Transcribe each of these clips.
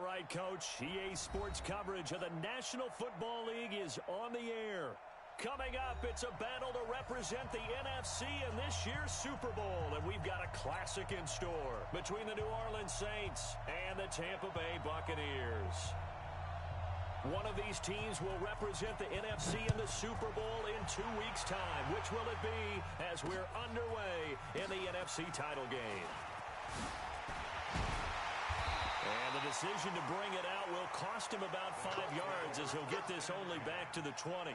right, Coach. EA Sports coverage of the National Football League is on the air. Coming up, it's a battle to represent the NFC in this year's Super Bowl, and we've got a classic in store between the New Orleans Saints and the Tampa Bay Buccaneers. One of these teams will represent the NFC in the Super Bowl in 2 weeks' time. Which will it be as we're underway in the NFC title game? And the decision to bring it out will cost him about 5 yards as he'll get this only back to the 20.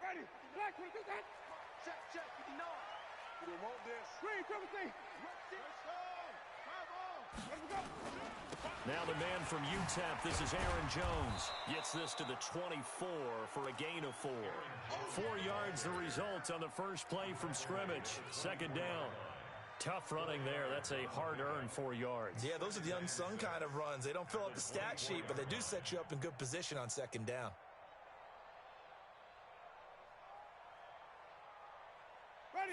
Ready, black, what is that? Check, 59. We don't want this. Green, come see. Now the man from UTEP, this is Aaron Jones. Gets this to the 24 for a gain of 4. 4 yards the result on the first play from scrimmage. Second down. Tough running there. That's a hard-earned 4 yards. Yeah, those are the unsung kind of runs. They don't fill out the stat sheet, but they do set you up in good position on second down.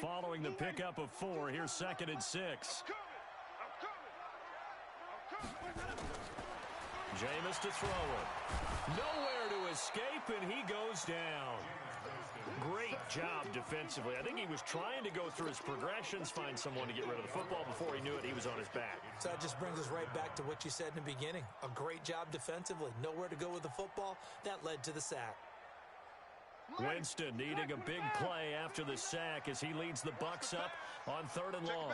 Following the pickup of 4, here's 2nd and 6. Jameis to throw it. Nowhere to escape, and he goes down. Great job defensively. I think he was trying to go through his progressions, find someone to get rid of the football. Before he knew it, he was on his back. So that just brings us right back to what you said in the beginning. A great job defensively. Nowhere to go with the football. That led to the sack. Winston needing a big play after the sack as he leads the Bucs up on 3rd and long.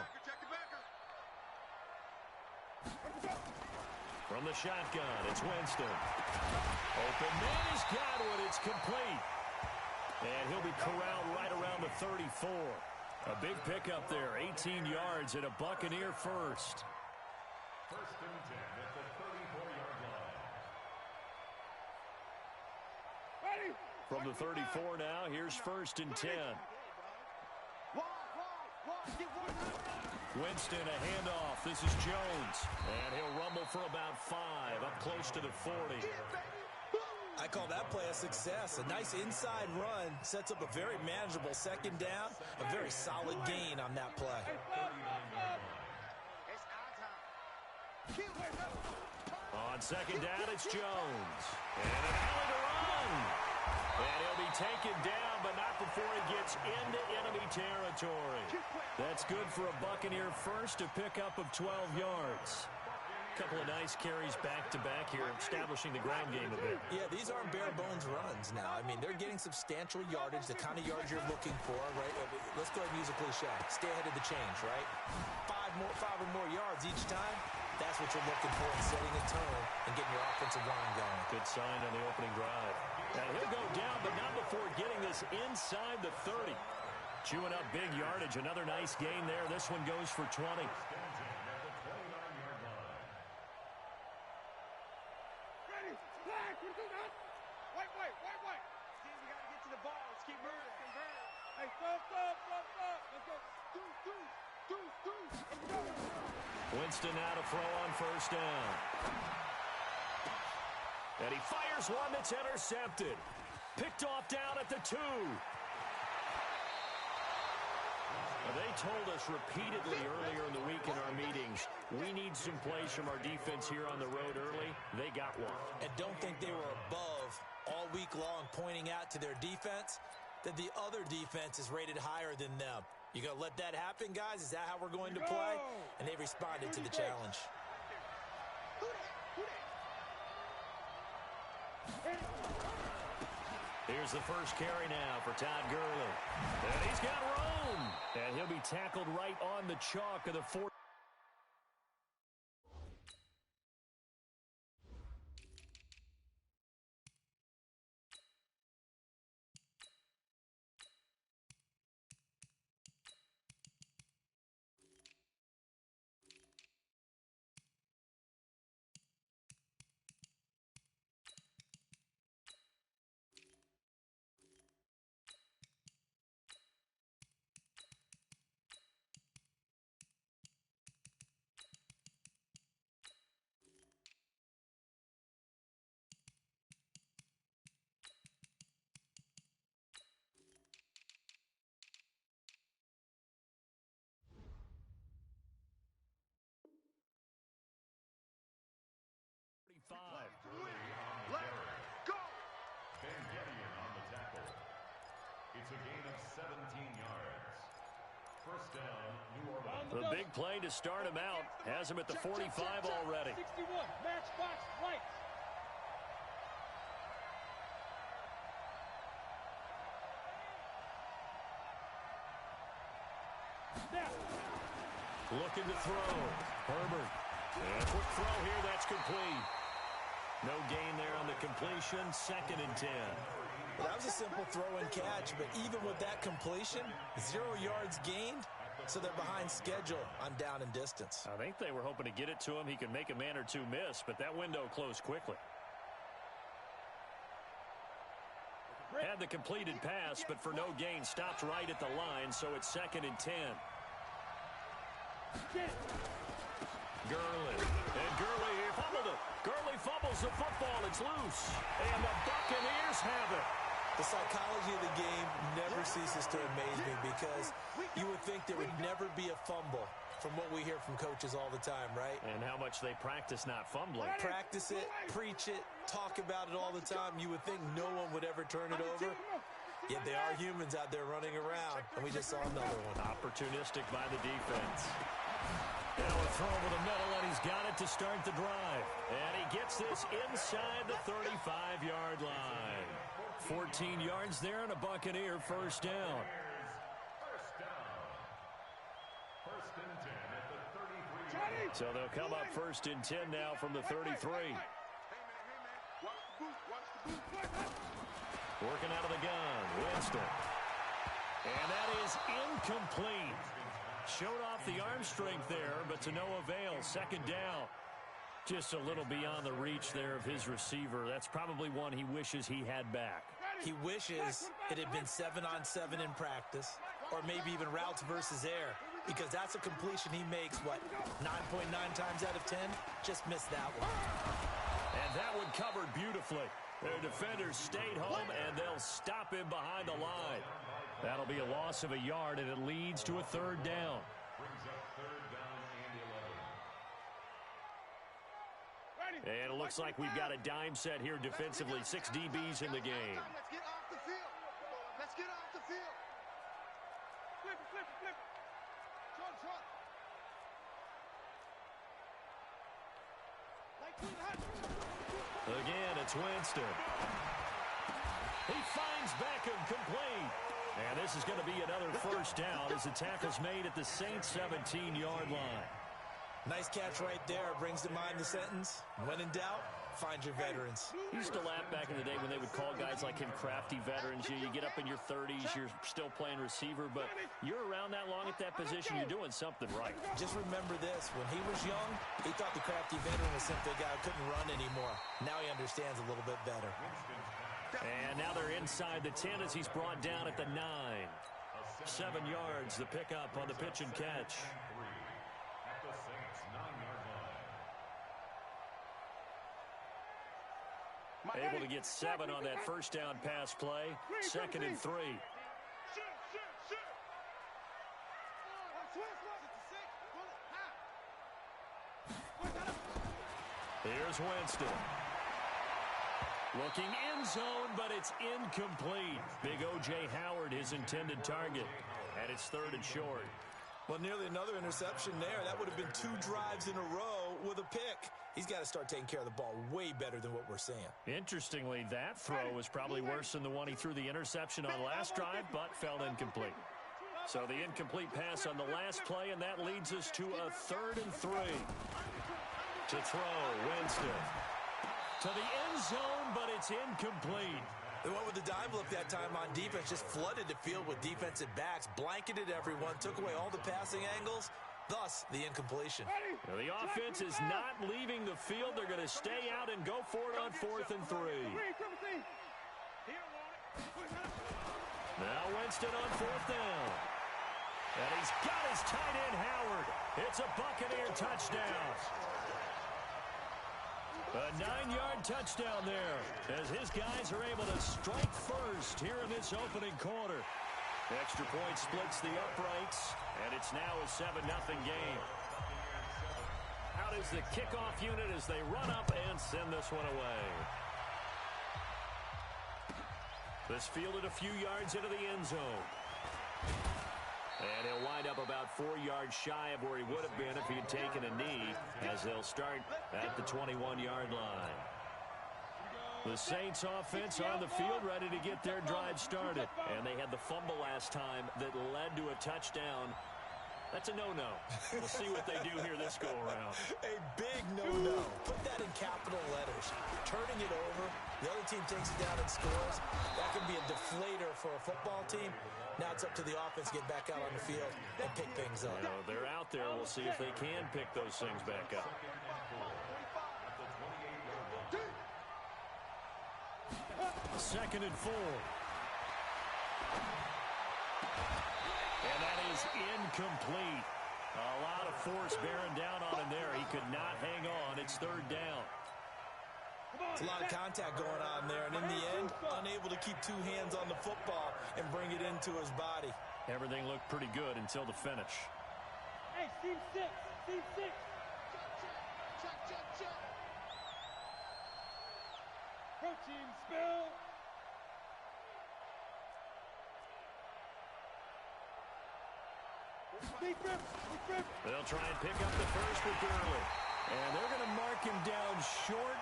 From the shotgun, it's Winston. Open man, he's got it. It's complete. And he'll be corralled right around the 34. A big pickup there, 18 yards and a Buccaneer first. First and 10 at the 34-yard line. Ready. From the 34 now, here's 1st and 10. Winston, a handoff. This is Jones. And he'll rumble for about 5, up close to the 40. I call that play a success. A nice inside run sets up a very manageable second down. A very solid gain on that play. On second down, it's Jones. And an alley to run. And he'll be taken down, but not before he gets into enemy territory. That's good for a Buccaneer first, a pickup of 12 yards. Couple of nice carries back-to-back here, establishing the ground game a bit. Yeah, these aren't bare-bones runs now. I mean, they're getting substantial yardage, the kind of yards you're looking for, right? Let's go ahead and use a cliche. Stay ahead of the change, right? 5 or more yards each time. That's what you're looking for in setting a tone and getting your offensive line going. Good sign on the opening drive. And he'll go down, but not before getting this inside the 30. Chewing up big yardage. Another nice gain there. This one goes for 20. Winston now to throw on 1st down. And he fires one that's intercepted. Picked off down at the 2. They told us repeatedly earlier in the week in our meetings, we need some plays from our defense here on the road early. They got one. And don't think they were above all week long pointing out to their defense that the other defense is rated higher than them. You going to let that happen, guys? Is that how we're going to play? And they responded to the challenge. Here's the first carry now for Todd Gurley. And he's got room. And he'll be tackled right on the chalk of the 40. It's a gain of 17 yards. First down, New Orleans. The big play to start him out has him at the 45 already. 61, matchbox right. Looking to throw. Herbert. And a quick throw here. That's complete. No gain there on the completion. 2nd and 10. Well, that was a simple throw and catch, but even with that completion, 0 yards gained, so they're behind schedule on down and distance. I think they were hoping to get it to him. He could make a man or two miss, but that window closed quickly. Had the completed pass, but for no gain, stopped right at the line, so it's 2nd and 10. Gurley. And Gurley fumbled it. Gurley fumbles the football. It's loose. And the Buccaneers have it. The psychology of the game never ceases to amaze me because you would think there would never be a fumble from what we hear from coaches all the time, right? And how much they practice not fumbling. Practice it, preach it, talk about it all the time. You would think no one would ever turn it over. Yet they are humans out there running around, and we just saw another one. Opportunistic by the defense. Now a throw over the middle, and he's got it to start the drive. And he gets this inside the 35-yard line. 14 yards there and a Buccaneer first down. First and 10 at the 33. So they'll come up 1st and 10 now from the 33. Hey, man, watch the boot, watch the boot. Working out of the gun, Winston. And that is incomplete. Showed off the arm strength there, but to no avail. 2nd down. Just a little beyond the reach there of his receiver. That's probably one he wishes he had back. He wishes it had been 7-on-7 in practice, or maybe even routes versus air, because that's a completion he makes, 9.9 times out of 10? Just missed that one. And that one covered beautifully. Their defenders stayed home, and they'll stop him behind the line. That'll be a loss of a yard, and it leads to a 3rd down. Brings up 3rd down and 11. And it looks like we've got a dime set here defensively. 6 DBs in the game. Let's get off the field. Let's get off the field. Flip it, flip it, flip it. Short. Again, it's Winston. He finds Beckham complete. And this is going to be another first down as the tackle's made at the Saints' 17-yard line. Nice catch right there. Brings to mind the sentence, when in doubt, find your veterans. You used to laugh back in the day when they would call guys like him crafty veterans. You get up in your 30s, you're still playing receiver, but you're around that long at that position, you're doing something right. Just remember this. When he was young, he thought the crafty veteran was simply a guy who couldn't run anymore. Now he understands a little bit better. And now they're inside the 10 as he's brought down at the 9. 7 yards, the pickup on the pitch and catch. At the Saints' 9-yard line. Able to get 7 on that first down pass play. 2nd and 3. Here's Winston. Looking end zone, but it's incomplete. Big O.J. Howard, his intended target. And it's 3rd and short. Well, nearly another interception there. That would have been 2 drives in a row with a pick. He's got to start taking care of the ball way better than what we're seeing. Interestingly, that throw was probably worse than the one he threw the interception on last drive, but fell incomplete. So the incomplete pass on the last play, and that leads us to a 3rd and 3. To throw, Winston. To the end zone, but it's incomplete. They went with the dive look that time on defense, just flooded the field with defensive backs, blanketed everyone, took away all the passing angles, thus the incompletion. Now, the offense is not leaving the field. They're going to stay out and go for it on 4th and 3. Now Winston on 4th down. And he's got his tight end, Howard. It's a Buccaneer touchdown. A 9-yard touchdown there as his guys are able to strike first here in this opening quarter. Extra point splits the uprights, and it's now a 7-0 game. Out is the kickoff unit as they run up and send this one away. This fielded a few yards into the end zone. And he'll wind up about 4 yards shy of where he would have been if he had taken a knee, as they'll start at the 21-yard line. The Saints offense on the field ready to get their drive started. And they had the fumble last time that led to a touchdown. That's a no-no. We'll see what they do here this go-around. A big no-no. Put that in capital letters. Turning it over, the other team takes it down and scores. That can be a deflator for a football team. Now it's up to the offense to get back out on the field and pick things up. You know, they're out there. We'll see if they can pick those things back up. Second and 4. And that is incomplete. A lot of force bearing down on him there. He could not hang on. It's third down. It's a lot of contact going on there, and in the end, unable to keep 2 hands on the football and bring it into his body. Everything looked pretty good until the finish. Hey, team 6. Team 6. Protein spill. They'll try and pick up the first with Gurley. And they're going to mark him down short,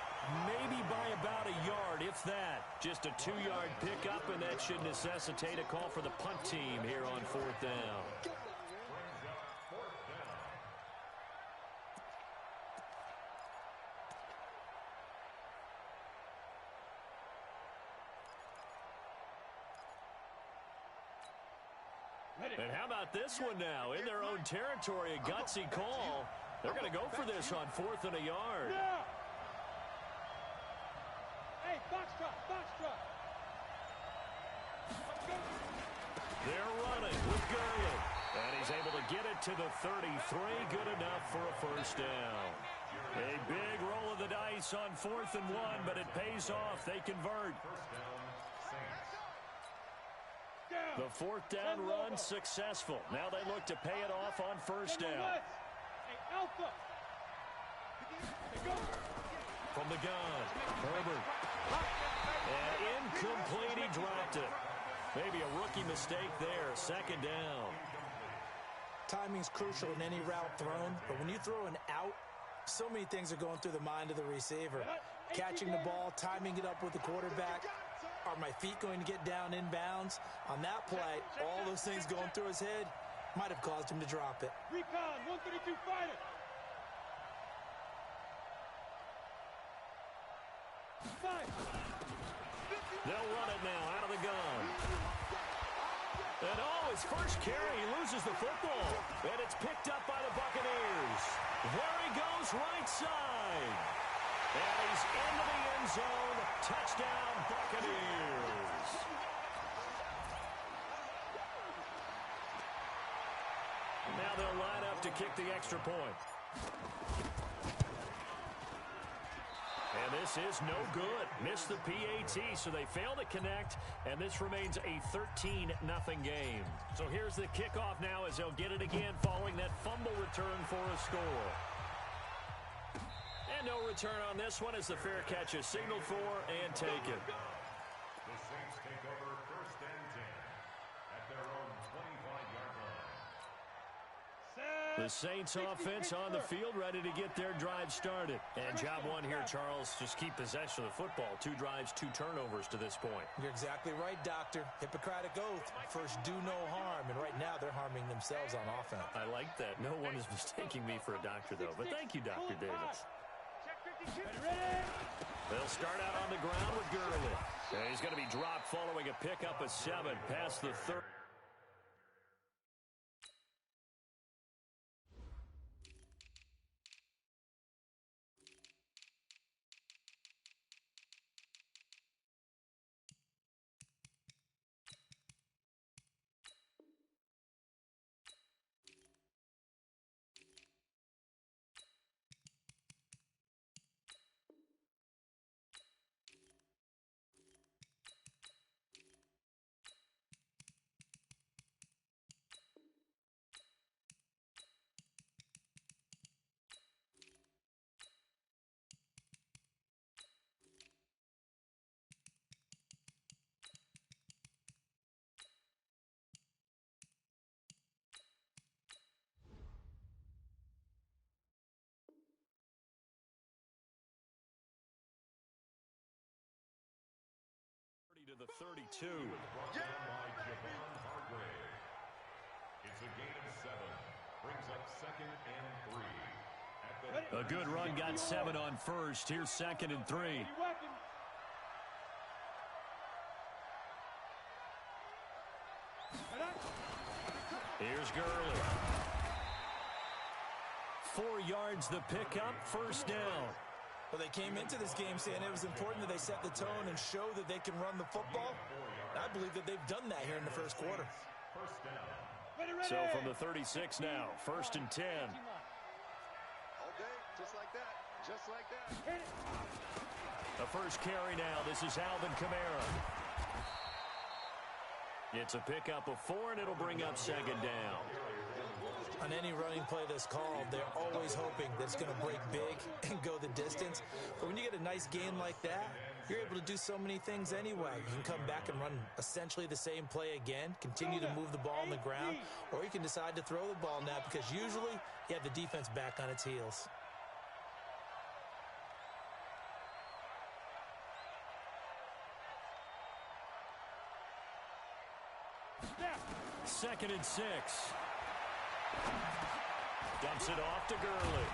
maybe by about a yard, if that. Just a 2-yard pickup, and that should necessitate a call for the punt team here on 4th down. And how about this one now? In their own territory, a gutsy call. They're going to go for this on 4th and a yard. Yeah. Hey, box drop, box drop. They're running with Gurley. And he's able to get it to the 33. Good enough for a first down. A big roll of the dice on 4th and 1, but it pays off. They convert. The 4th down run successful. Now they look to pay it off on first down. Hey, Alpha. From the gun, Herbert. And incomplete, he dropped it. Maybe a rookie mistake there, 2nd down. Timing's crucial in any route thrown, but when you throw an out, so many things are going through the mind of the receiver. Catching the ball, timing it up with the quarterback. Are my feet going to get down inbounds? On that play, all those things going through his head might have caused him to drop it. Recon, 132 fighter. They'll run it now out of the gun. And his first carry, he loses the football. And it's picked up by the Buccaneers. There he goes, right side. And he's into the end zone. Touchdown, Buccaneers. Now they'll line up to kick the extra point. And this is no good. Missed the PAT, so they fail to connect, and this remains a 13-0 game. So here's the kickoff now as they'll get it again following that fumble return for a score. And no return on this one as the fair catch is signaled for and taken. The Saints take over 1st and 10 at their own 25-yard line. The Saints offense on the field ready to get their drive started. And job one here, Charles, just keep possession of the football. 2 drives, 2 turnovers to this point. You're exactly right, Doctor. Hippocratic oath. First, do no harm. And right now, they're harming themselves on offense. I like that. No one is mistaking me for a doctor, though. But thank you, Dr. Davis. They'll start out on the ground with Gurley. And he's going to be dropped following a pickup of 7 past the 30. to the 32. Brought down by Javon Hargrave. It's a gain of 7. Brings up 2nd and 3. A good run got 7 on first. Here's 2nd and 3. Here's Gurley. 4 yards the pickup, first down. Well, they came into this game saying it was important that they set the tone and show that they can run the football. I believe that they've done that here in the first quarter. So from the 36 now, 1st and 10. Okay, just like that. Just like that. The first carry now. This is Alvin Kamara. It's a pickup of 4, and it'll bring up 2nd down. On any running play that's called, they're always hoping that it's going to break big and go the distance. But when you get a nice game like that, you're able to do so many things anyway. You can come back and run essentially the same play again, continue to move the ball on the ground, or you can decide to throw the ball now because usually you have the defense back on its heels. Second and 6. Dumps it off to Gurley.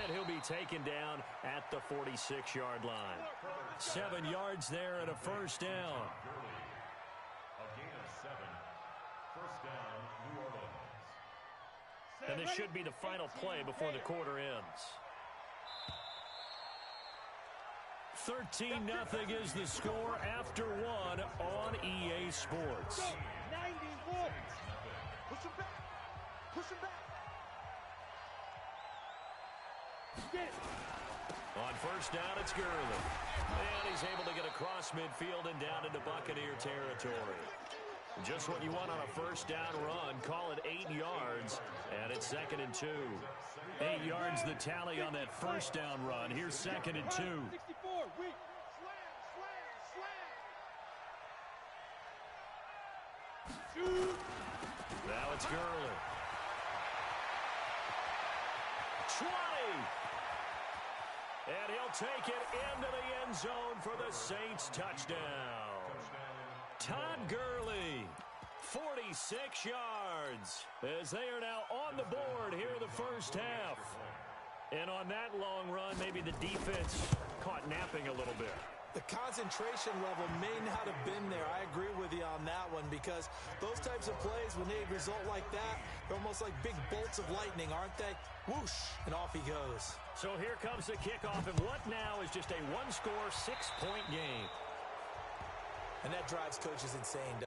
And he'll be taken down at the 46-yard line. 7 yards there and a first down. A gain of 7. First down, New Orleans. And this should be the final play before the quarter ends. 13-0 is the score after 1 on EA Sports. 94. Push him back. Push him back. On first down, it's Gurley. And he's able to get across midfield and down into Buccaneer territory. Just what you want on a first down run. Call it 8 yards, and it's 2nd and 2. 8 yards the tally on that first down run. Here's 2nd and 2. Now it's Gurley. 20. And he'll take it into the end zone for the Saints touchdown. Todd Gurley, 46 yards, as they are now on the board here in the first half. And on that long run, maybe the defense caught napping a little bit. The concentration level may not have been there. I agree with you on that one because those types of plays, when they result like that, they're almost like big bolts of lightning, aren't they? Whoosh, and off he goes. So here comes the kickoff, and what now is just a one-score, 6-point game. And that drives coaches insane.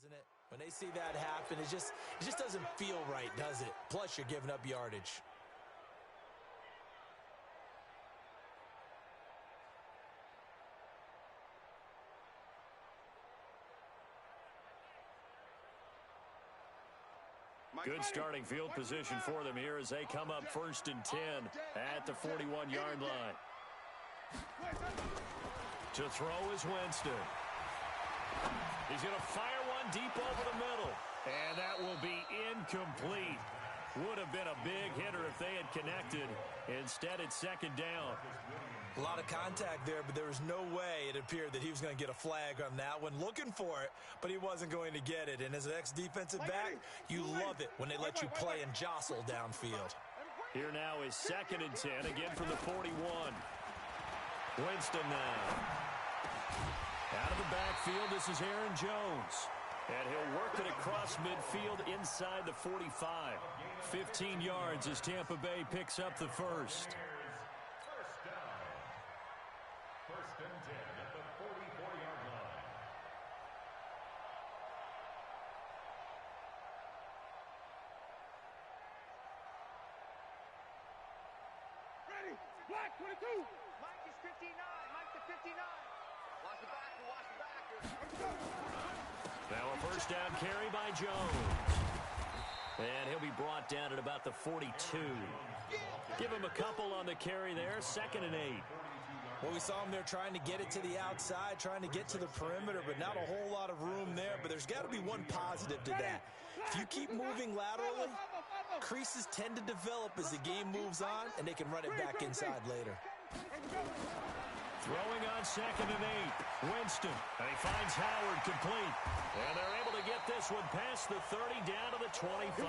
Doesn't it? When they see that happen, it just doesn't feel right, does it? Plus, you're giving up yardage. Good starting field position for them here as they come up 1st and 10 at the 41-yard line. To throw is Winston. He's going to fire one deep over the middle. And that will be incomplete. Would have been a big hitter if they had connected. Instead, it's 2nd down. A lot of contact there, but there was no way it appeared that he was going to get a flag on that one. Looking for it, but he wasn't going to get it. And as an ex-defensive back, you love it when they let you play and jostle downfield. Here now is 2nd and 10, again from the 41. Winston now. Out of the backfield, this is Aaron Jones. And he'll work it across midfield inside the 45. 15 yards as Tampa Bay picks up the first. First and 10 at the 44-yard line. Ready. Black 22. Mike is 59. Mike to 59. Watch the backer. Watch the backer. Let's go. Now a first down carry by Jones. And he'll be brought down at about the 42. Give him a couple on the carry there. 2nd and 8. Well, we saw him there trying to get it to the outside, trying to get to the perimeter, but not a whole lot of room there. But there's got to be one positive to that. If you keep moving laterally, Creases tend to develop as the game moves on, and they can run it back inside later. Throwing on 2nd and 8. Winston. And he finds Howard complete. And they're able to get this one past the 30 down to the 25.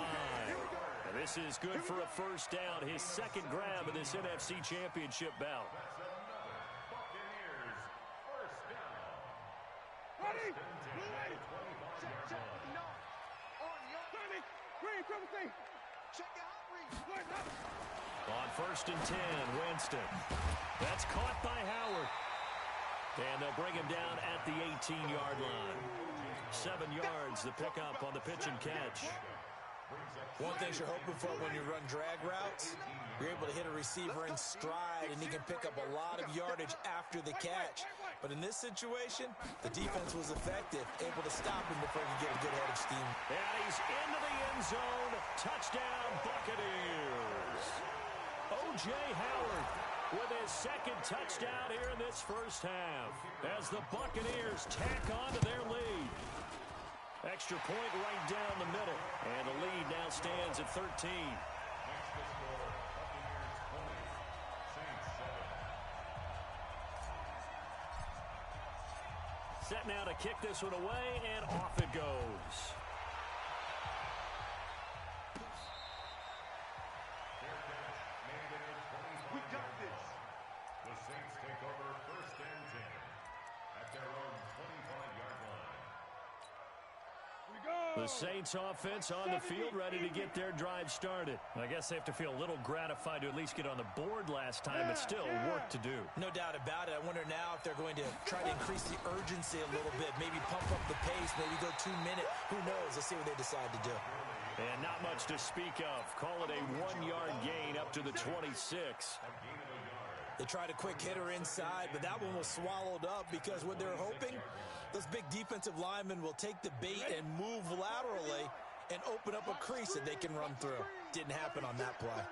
And this is good for a first down. His second grab in this NFC Championship bout. On 1st and 10, Winston. That's caught by Howard. And they'll bring him down at the 18-yard line. 7 yards, the pickup on the pitch and catch. One thing you're hoping for when you run drag routes, you're able to hit a receiver in stride, and he can pick up a lot of yardage after the catch. But in this situation, the defense was effective, able to stop him before he could get a good head of steam. And he's into the end zone. Touchdown, Buccaneers. O.J. Howard with his second touchdown here in this first half as the Buccaneers tack on to their lead. Extra point right down the middle. And the lead now stands at 13. Set now to kick this one away, and off it goes. We got this. The Saints take over 1st and 10 at their own 25-yard line. The Saints offense on the field, ready to get their drive started. I guess they have to feel a little gratified to at least get on the board last time, but still work to do. No doubt about it. I wonder now if they're going to try to increase the urgency a little bit, maybe pump up the pace, maybe go 2-minute. Who knows? Let's see what they decide to do. And not much to speak of. Call it a 1-yard gain up to the 26. They tried a quick hitter inside, but that one was swallowed up because what they're hoping, those big defensive linemen will take the bait and move laterally and open up a crease that they can run through. Didn't happen on that play.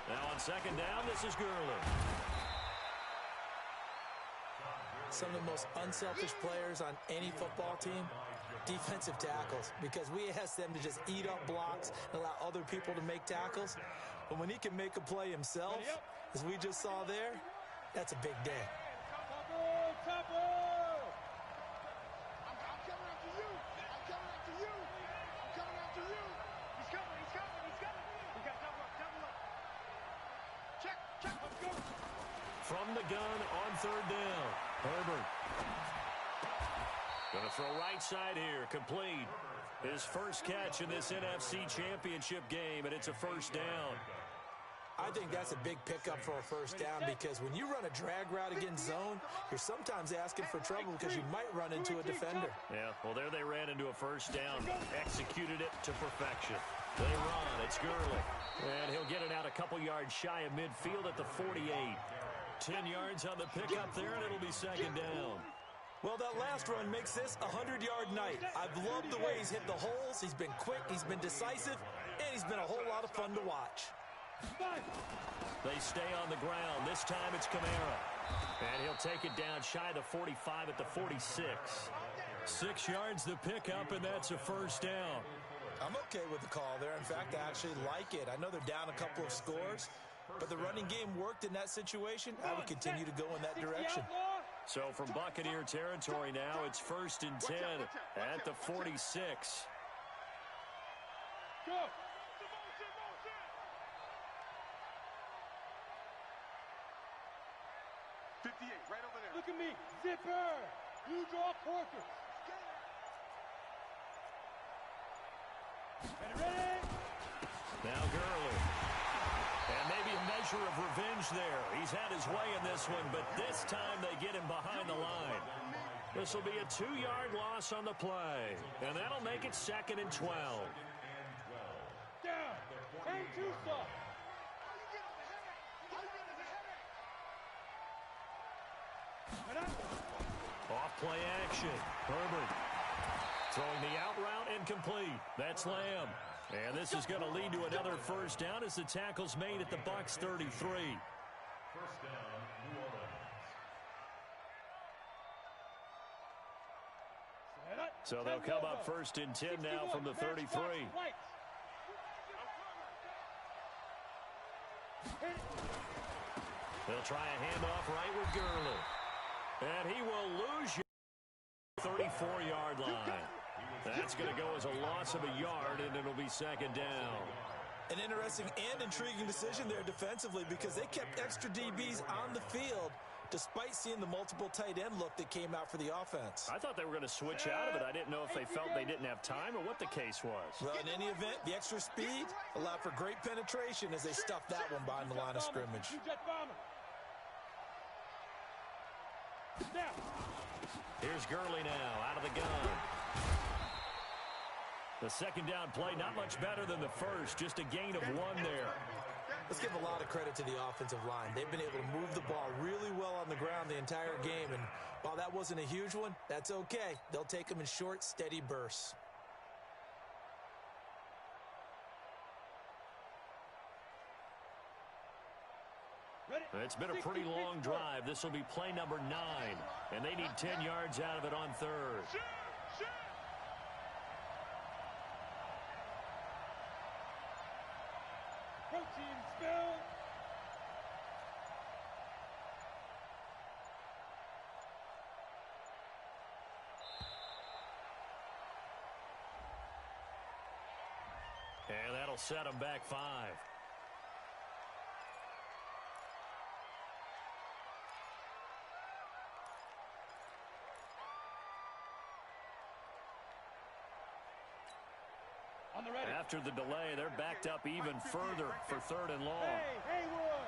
Now on 2nd down, this is Gurley. Some of the most unselfish players on any football team, defensive tackles, because we ask them to just eat up blocks and allow other people to make tackles. But when he can make a play himself, as we just saw there, that's a big day. From the gun on 3rd down, Herbert. Going to throw right side here, complete. His first catch in this NFC Championship game, and it's a first down. I think that's a big pickup for a first down because when you run a drag route against zone, you're sometimes asking for trouble because you might run into a defender. Yeah, well, there they ran into a first down, executed it to perfection. They run, it's Gurley. And he'll get it out a couple yards shy of midfield at the 48. 10 yards on the pickup there, and it'll be 2nd down. Well, that last run makes this a 100-yard night. I've loved the way he's hit the holes. He's been quick, he's been decisive, and he's been a whole lot of fun to watch. They stay on the ground. This time it's Kamara. And he'll take it down shy of the 45 at the 46. 6 yards the pickup, and that's a first down. I'm okay with the call there. In fact, I actually like it. I know they're down a couple of scores, but the running game worked in that situation. I would continue to go in that direction. So from Buccaneer territory now, it's 1st and 10 at the 46. Go. 58, right over there. Look at me. Zipper. You draw Corker. Ready? Now Gurley. And maybe a measure of revenge there. He's had his way in this one, but this time they get him behind the line. This will be a 2-yard loss on the play. And that'll make it 2nd and 12. Down. 10-2 stop. Off play action. Herbert throwing the out route incomplete. That's Lamb. And this is going to lead to another first down as the tackle's made at the Bucs 33. First down, New Orleans. Set up. So they'll come up first and 10 now from the 33. They'll try a handoff right with Gurley. And he will lose you 34-yard line. That's going to go as a loss of a yard, and it'll be second down. An interesting and intriguing decision there defensively because they kept extra DBs on the field despite seeing the multiple tight end look that came out for the offense. I thought they were going to switch out of it. I didn't know if they felt they didn't have time or what the case was. Well, in any event, the extra speed allowed for great penetration as they stuffed that one behind the line of scrimmage. Here's Gurley now out of the gun. The second down play, not much better than the first, just a gain of 1 there. Let's give a lot of credit to the offensive line. They've been able to move the ball really well on the ground the entire game, and while that wasn't a huge one, that's okay. They'll take them in short, steady bursts. It's been a pretty long drive. This will be play number 9, and they need 10 yards out of it on third. Protein spill. And that'll set them back 5. After the delay, they're backed up even further for third and long. Hey, Haywood.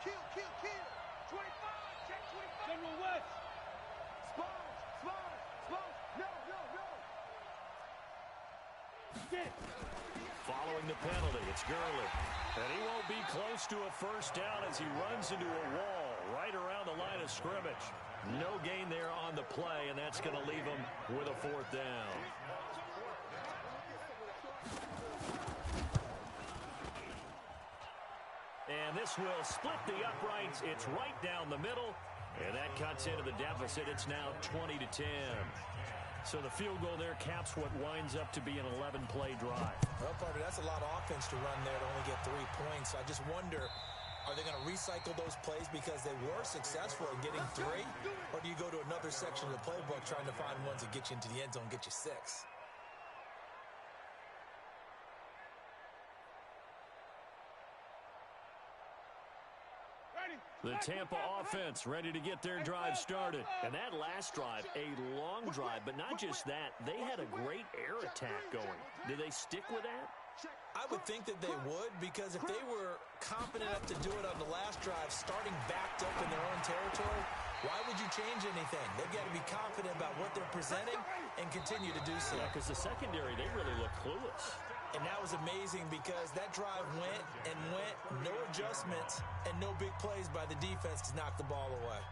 Kill. 25. Check 25. General West. Sponge. No. Get. Following the penalty, it's Gurley. And he won't be close to a first down as he runs into a wall right around the line of scrimmage. No gain there on the play, and that's going to leave him with a 4th down. And this will split the uprights. It's right down the middle, and that cuts into the deficit. It's now 20-10. So the field goal there caps what winds up to be an 11-play drive. Well, partner, that's a lot of offense to run there to only get 3 points. I just wonder, are they going to recycle those plays because they were successful in getting 3? Or do you go to another section of the playbook trying to find ones that get you into the end zone, get you 6? The Tampa offense ready to get their drive started. And that last drive, a long drive, but not just that. They had a great air attack going. Do they stick with that? I would think that they would, because if they were confident enough to do it on the last drive, starting backed up in their own territory, why would you change anything? They've got to be confident about what they're presenting and continue to do so. Yeah, because the secondary, they really look clueless. And that was amazing because that drive went, no adjustments, and no big plays by the defense to knock the ball away.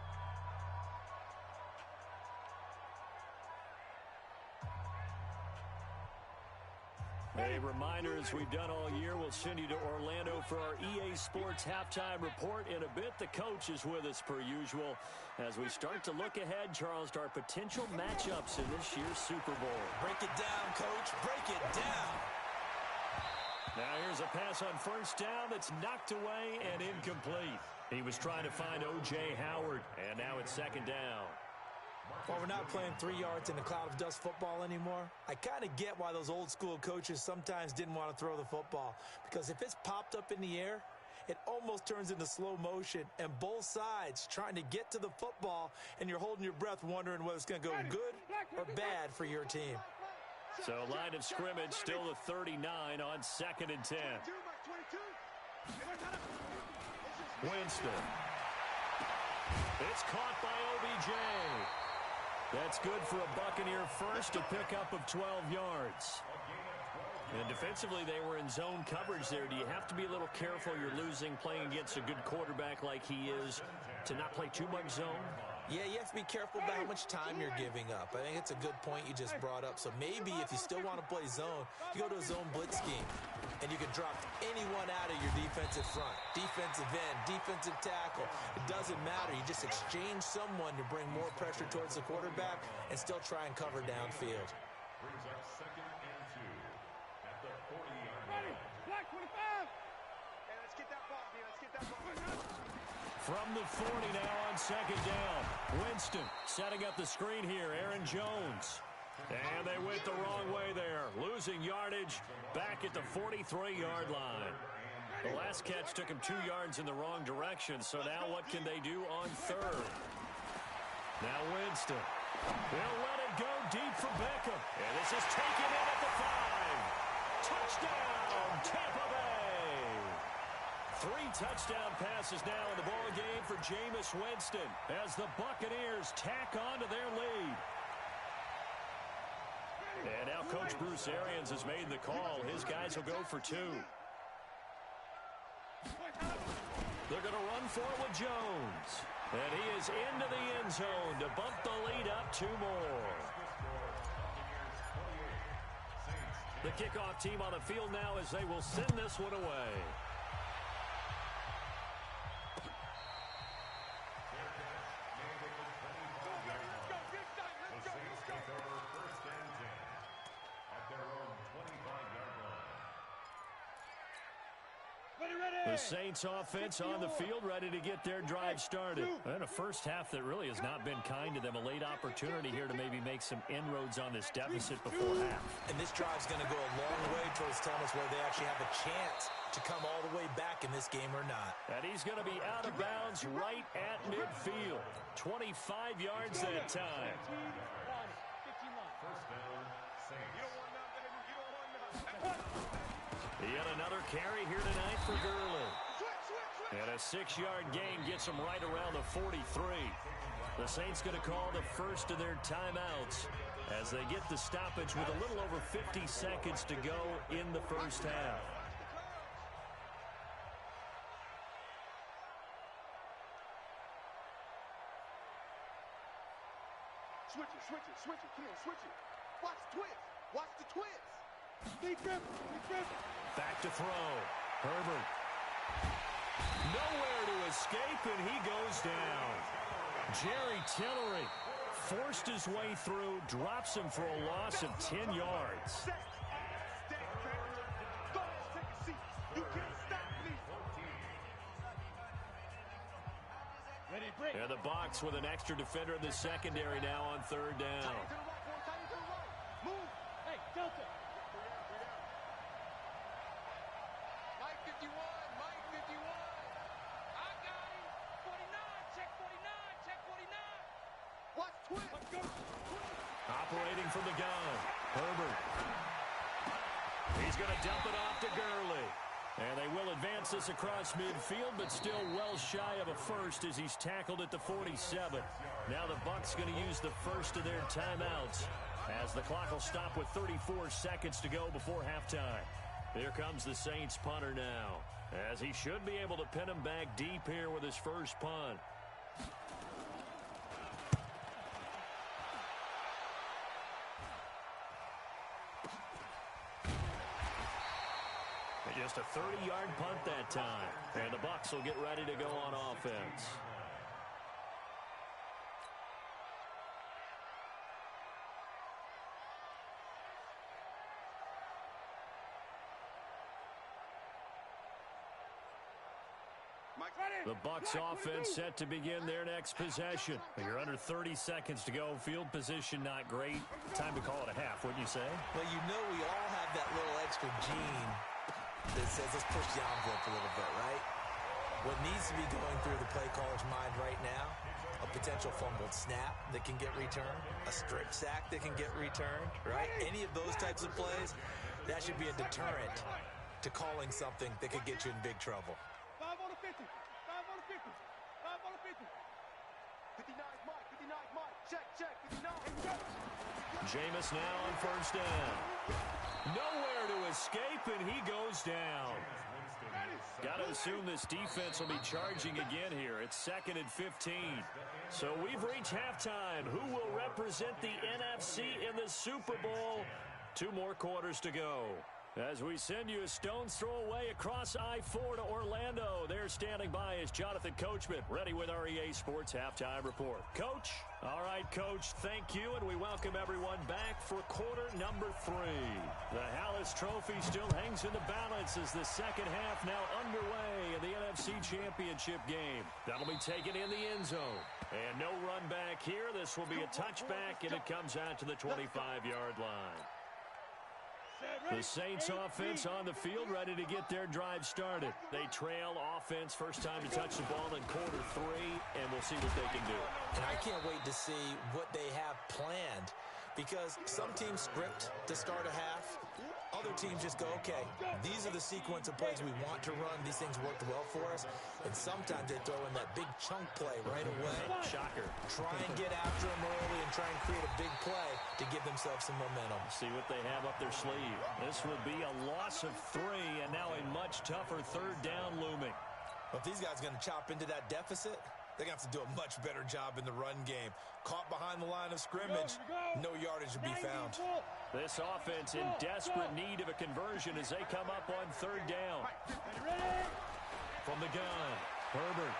A reminder, as we've done all year, we'll send you to Orlando for our EA Sports Halftime Report. In a bit, the coach is with us per usual. As we start to look ahead, Charles, to our potential matchups in this year's Super Bowl. Break it down, Coach. Break it down. Now here's a pass on first down that's knocked away and incomplete. He was trying to find O.J. Howard, and now it's second down. While we're not playing 3 yards in a cloud of dust football anymore, I kind of get why those old school coaches sometimes didn't want to throw the football. Because if it's popped up in the air, it almost turns into slow motion, and both sides trying to get to the football, and you're holding your breath wondering whether it's going to go good or bad for your team. So line of scrimmage still the 39 on 2nd and 10. Winston. It's caught by OBJ. That's good for a Buccaneer first, a pickup of 12 yards. And defensively, they were in zone coverage there. Do you have to be a little careful? You're losing playing against a good quarterback like he is to not play too much zone? Yeah, you have to be careful about how much time you're giving up. I think it's a good point you just brought up. So maybe if you still want to play zone, you go to a zone blitz scheme, and you can drop anyone out of your defensive front, defensive end, defensive tackle. It doesn't matter. You just exchange someone to bring more pressure towards the quarterback and still try and cover downfield. Brings up 2nd and 2 at the 40-yard Ready, line. black 25. Hey, let's get that ball, D. Let's get that ball. From the 40 now on 2nd down. Winston setting up the screen here. Aaron Jones. And they went the wrong way there. Losing yardage back at the 43-yard line. The last catch took him 2 yards in the wrong direction. So now what can they do on 3rd? Now Winston. They'll let it go deep for Beckham. And this is taken in at the 5. Touchdown, Tampa Bay. 3 touchdown passes now in the ball game for Jameis Winston as the Buccaneers tack on to their lead. And now Coach Bruce Arians has made the call. His guys will go for 2. They're going to run for it with Jones. And he is into the end zone to bump the lead up 2 more. The kickoff team on the field now as they will send this one away. The Saints offense on the field, ready to get their drive started. And a first half that really has not been kind to them. A late opportunity here to maybe make some inroads on this deficit before half. And this drive's going to go a long way towards telling us whether they actually have a chance to come all the way back in this game or not. And he's going to be out of bounds right at midfield. 25 yards that time. First down, Saints. You don't want none, baby. You don't want none. Yet another carry here tonight for Gurley. And a 6-yard gain gets them right around the 43. The Saints going to call the first of their timeouts as they get the stoppage with a little over 50 seconds to go in the first half. Switch it, switch it, switch it. Come on, switch it. Watch the twist. Watch the twist. Deep grip, deep grip. Back to throw. Herbert. Nowhere to escape, and he goes down. Jerry Tillery forced his way through, drops him for a loss of 10 yards. Stay, go ahead, take a seat. You can't stop me. Ready, break. And the box with an extra defender in the secondary now on 3rd down. Time to the right, boy. Time to the right. Move. Hey, Delta. Mike 51. Mike 51. I got him. 49. Check 49. Check 49. Watch twist. Let's go. Operating from the gun. Herbert. He's going to dump it off to Gurley. And they will advance this across midfield, but still well shy of a first as he's tackled at the 47. Now the Bucs going to use the first of their timeouts as the clock will stop with 34 seconds to go before halftime. Here comes the Saints punter now, as he should be able to pin him back deep here with his first punt. Just a 30-yard punt that time. And the Bucs will get ready to go on offense. The Bucs offense set to begin their next possession. You're under 30 seconds to go. Field position not great. Time to call it a half, wouldn't you say? Well, you know we all have that little extra gene that says let's push the envelope a little bit, right? What needs to be going through the play caller's mind right now, a potential fumbled snap that can get returned, a strip sack that can get returned, right? Any of those types of plays, that should be a deterrent to calling something that could get you in big trouble. 5 on the 50. 5 on the 50. 5 on the 50. 59 Mike. 59 Mike. Check, check. 59. Jameis now on first down. Nowhere to escape, and he goes down. Ready. Got to assume this defense will be charging again here. It's 2nd and 15. So we've reached halftime. Who will represent the NFC in the Super Bowl? 2 more quarters to go. As we send you a stone's throw away across I-4 to Orlando. There standing by is Jonathan Coachman, ready with our EA Sports Halftime Report. Coach? All right, Coach, thank you, and we welcome everyone back for quarter number 3. The Hallis Trophy still hangs in the balance as the second half now underway in the NFC Championship game. That'll be taken in the end zone. And no run back here. This will be a touchback, and it comes out to the 25-yard line. The Saints offense on the field, ready to get their drive started. They trail offense, first time to touch the ball in quarter 3, and we'll see what they can do. And I can't wait to see what they have planned, because some teams script to start a half. Other teams just go, okay, these are the sequence of plays we want to run. These things worked well for us. And sometimes they throw in that big chunk play right away. Shocker. Try and get after them early and try and create a big play to give themselves some momentum. See what they have up their sleeve. This will be a loss of 3, and now a much tougher 3rd down looming. But if these guys are going to chop into that deficit, they're going to have to do a much better job in the run game. Caught behind the line of scrimmage, no yardage to be found. This offense in desperate need of a conversion as they come up on 3rd down. From the gun, Herbert.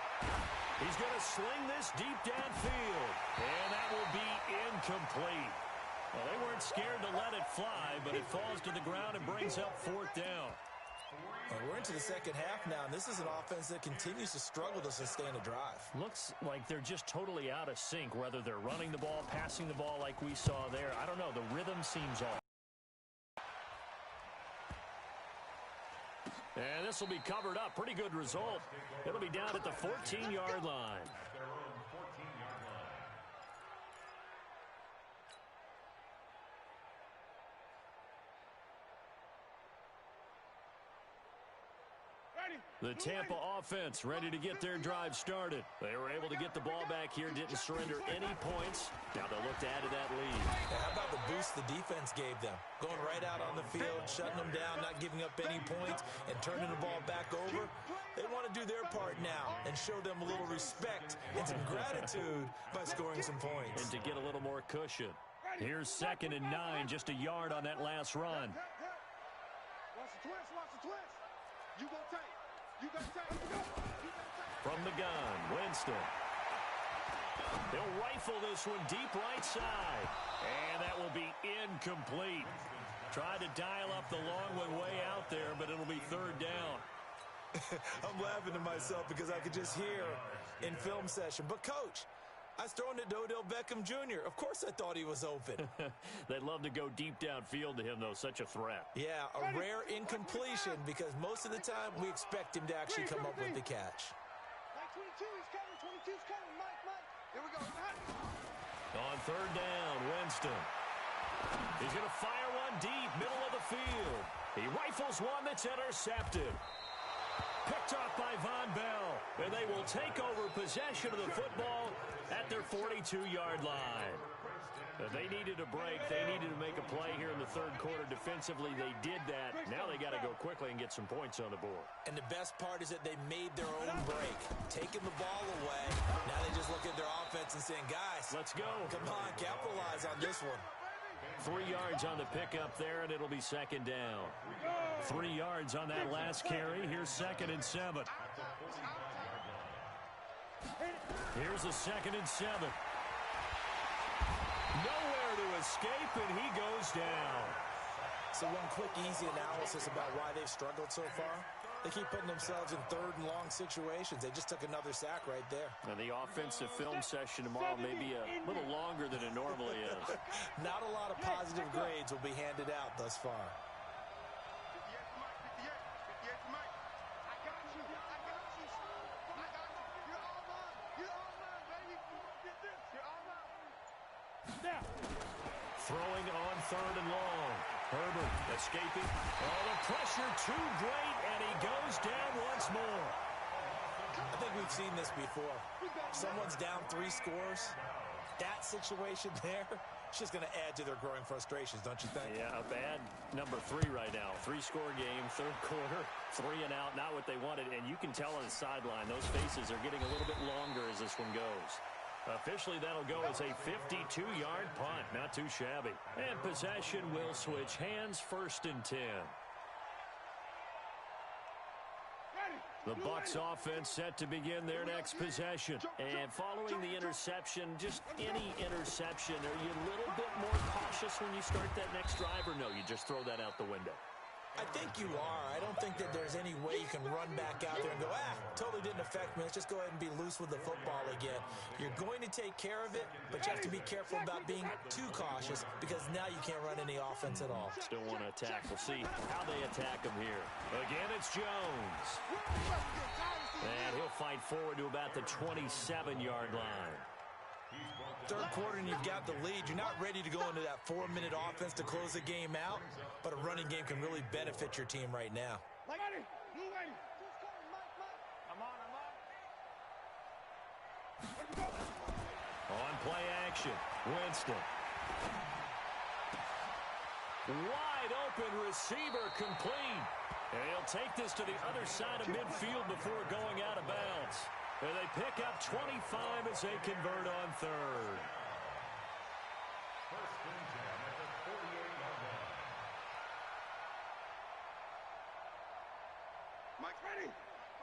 He's going to sling this deep downfield, and that will be incomplete. Well, they weren't scared to let it fly, but it falls to the ground and brings up 4th down. Well, we're into the second half now, and this is an offense that continues to struggle to sustain a drive. Looks like they're just totally out of sync, whether they're running the ball, passing the ball like we saw there. I don't know. The rhythm seems off. And this will be covered up. Pretty good result. It'll be down at the 14-yard line. The Tampa offense ready to get their drive started. They were able to get the ball back here, didn't surrender any points. Now they'll look to add to that lead. How about the boost the defense gave them? Going right out on the field, shutting them down, not giving up any points, and turning the ball back over. They want to do their part now and show them a little respect and some gratitude by scoring some points. And to get a little more cushion. Here's 2nd and 9, just a yard on that last run. Watch the twist. You gonna take. From the gun, Winston. They'll rifle this one deep right side. And that will be incomplete. Tried to dial up the long one way out there, but it'll be 3rd down. I'm laughing to myself because I could just hear in film session. But, Coach, I was throwing to Odell Beckham Jr. Of course I thought he was open. They'd love to go deep downfield to him, though. Such a threat. Yeah, a rare incompletion because most of the time we expect him to actually come up with the catch. Mike 22, he's coming. 22's coming. Mike. Here we go. On 3rd down, Winston. He's going to fire one deep, middle of the field. He rifles one that's intercepted. Picked off by Von Bell, and they will take over possession of the football at their 42-yard line. They needed a break. They needed to make a play here in the 3rd quarter. Defensively, they did that. Now they got to go quickly and get some points on the board. And the best part is that they made their own break, taking the ball away. Now they just look at their offense and saying, guys, let's go. Come on, capitalize on this one. 3 yards on the pickup there, and it'll be 2nd down. 3 yards on that last carry. Here's 2nd and 7. Here's a 2nd and 7. Nowhere to escape, and he goes down. So one quick, easy analysis about why they've struggled so far. They keep putting themselves in 3rd and long situations. They just took another sack right there. And the offensive film session tomorrow may be a little longer than it normally is. Not a lot of positive grades will be handed out thus far. 58 Mike. I got you. You're all mine, baby. Get this. You're all mine. Now. Throwing on 3rd and long. Herbert escaping. Oh, the pressure too great, and he goes down once more. I think we've seen this before. Someone's down 3 scores. That situation there, It's just going to add to their growing frustrations, don't you think? Yeah, a bad number 3 right now. 3-score game, third quarter, 3 and out, not what they wanted. And you can tell on the sideline, those faces are getting a little bit longer as this one goes. Officially, that'll go as a 52-yard punt. Not too shabby. And possession will switch hands, 1st and 10. The Bucs offense set to begin their next possession. And following the interception, just any interception, are you a little bit more cautious when you start that next drive, or no, you just throw that out the window? I think you are. I don't think that there's any way you can run back out there and go, totally didn't affect me. Let's just go ahead and be loose with the football again. You're going to take care of it, but you have to be careful about being too cautious because now you can't run any offense at all. Still want to attack. We'll see how they attack him here. Again, it's Jones. And he'll fight forward to about the 27-yard line. Third quarter and you've got the lead. You're not ready to go into that 4-minute offense to close the game out, but a running game can really benefit your team right now. On play action, Winston. Wide open receiver complete. And he'll take this to the other side of midfield before going out of bounds. And they pick up 25 as they convert on third. First and 10 at the 48-yard line. Mike, ready?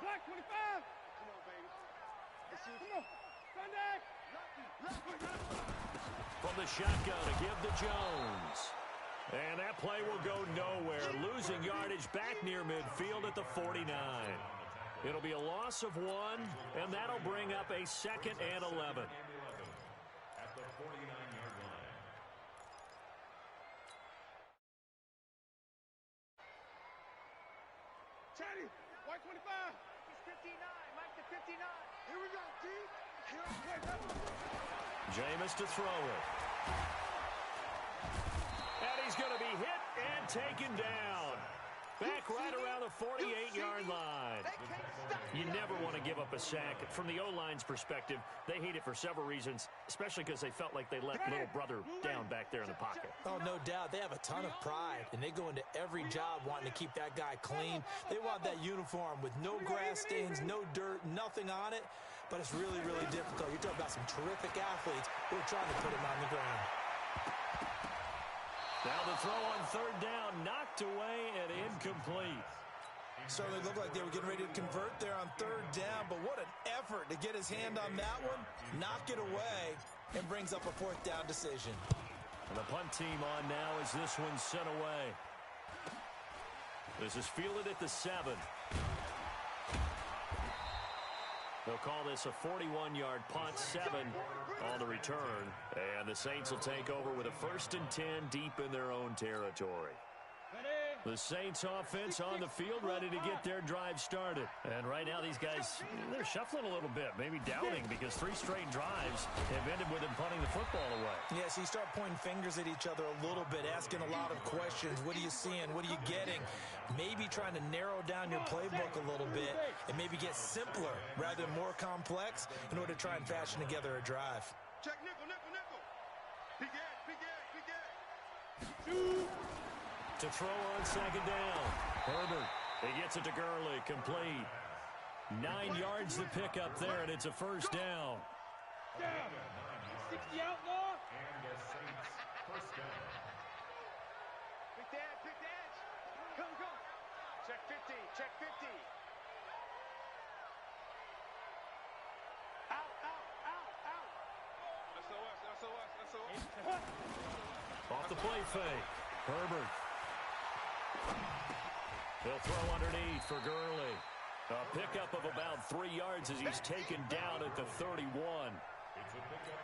Black 25. Come on, baby. Come on. Sunday. From the shotgun to give to Jones. And that play will go nowhere. Losing yardage back near midfield at the 49. It'll be a loss of 1, and that'll bring up a 2nd and 11. At the 49-yard line. Chatty, white 25. He's 59. Mike to 59. Here we go, D. Jameis to throw it. And he's going to be hit and taken down. Back right around the 48-yard line. You never want to give up a sack. From the O-line's perspective, they hate it for several reasons, especially because they felt like they let little brother down back there in the pocket. Oh, no doubt. They have a ton of pride, and they go into every job wanting to keep that guy clean. They want that uniform with no grass stains, no dirt, nothing on it, but it's really, really difficult. You're talking about some terrific athletes who are trying to put him on the ground. Now the throw on third down, knocked away and incomplete. Certainly looked like they were getting ready to convert there on third down, but what an effort to get his hand on that one, knock it away, and brings up a 4th down decision. And the punt team on now as this one's sent away. This is fielded at the 7. They'll call this a 41-yard punt, 7 on the return. And the Saints will take over with a 1st and 10 deep in their own territory. The Saints offense on the field ready to get their drive started. And right now these guys, they're shuffling a little bit, maybe doubting because 3 straight drives have ended with them punting the football away. Yeah, so you start pointing fingers at each other a little bit, asking a lot of questions. What are you seeing? What are you getting? Maybe trying to narrow down your playbook a little bit and maybe get simpler rather than more complex in order to try and fashion together a drive. Check nickel, nickel, nickel. Big edge, big edge, big edge. To throw on 2nd down. Herbert, he gets it to Gurley, complete. 9 yards to pick up there, and it's a 1st down. Down. 60 outlaw. And the Saints first down. Big edge, big edge. Come, come. Check 50, check 50. Out, out, out, out. SOS, SOS, SOS. Off the play fake. Herbert. He'll throw underneath for Gurley. A pickup of about 3 yards as he's taken down at the 31.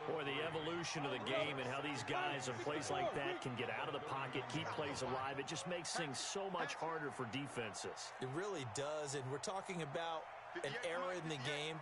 Boy, the evolution of the game and how these guys in plays like that can get out of the pocket, keep plays alive, it just makes things so much harder for defenses. It really does, and we're talking about an era in the game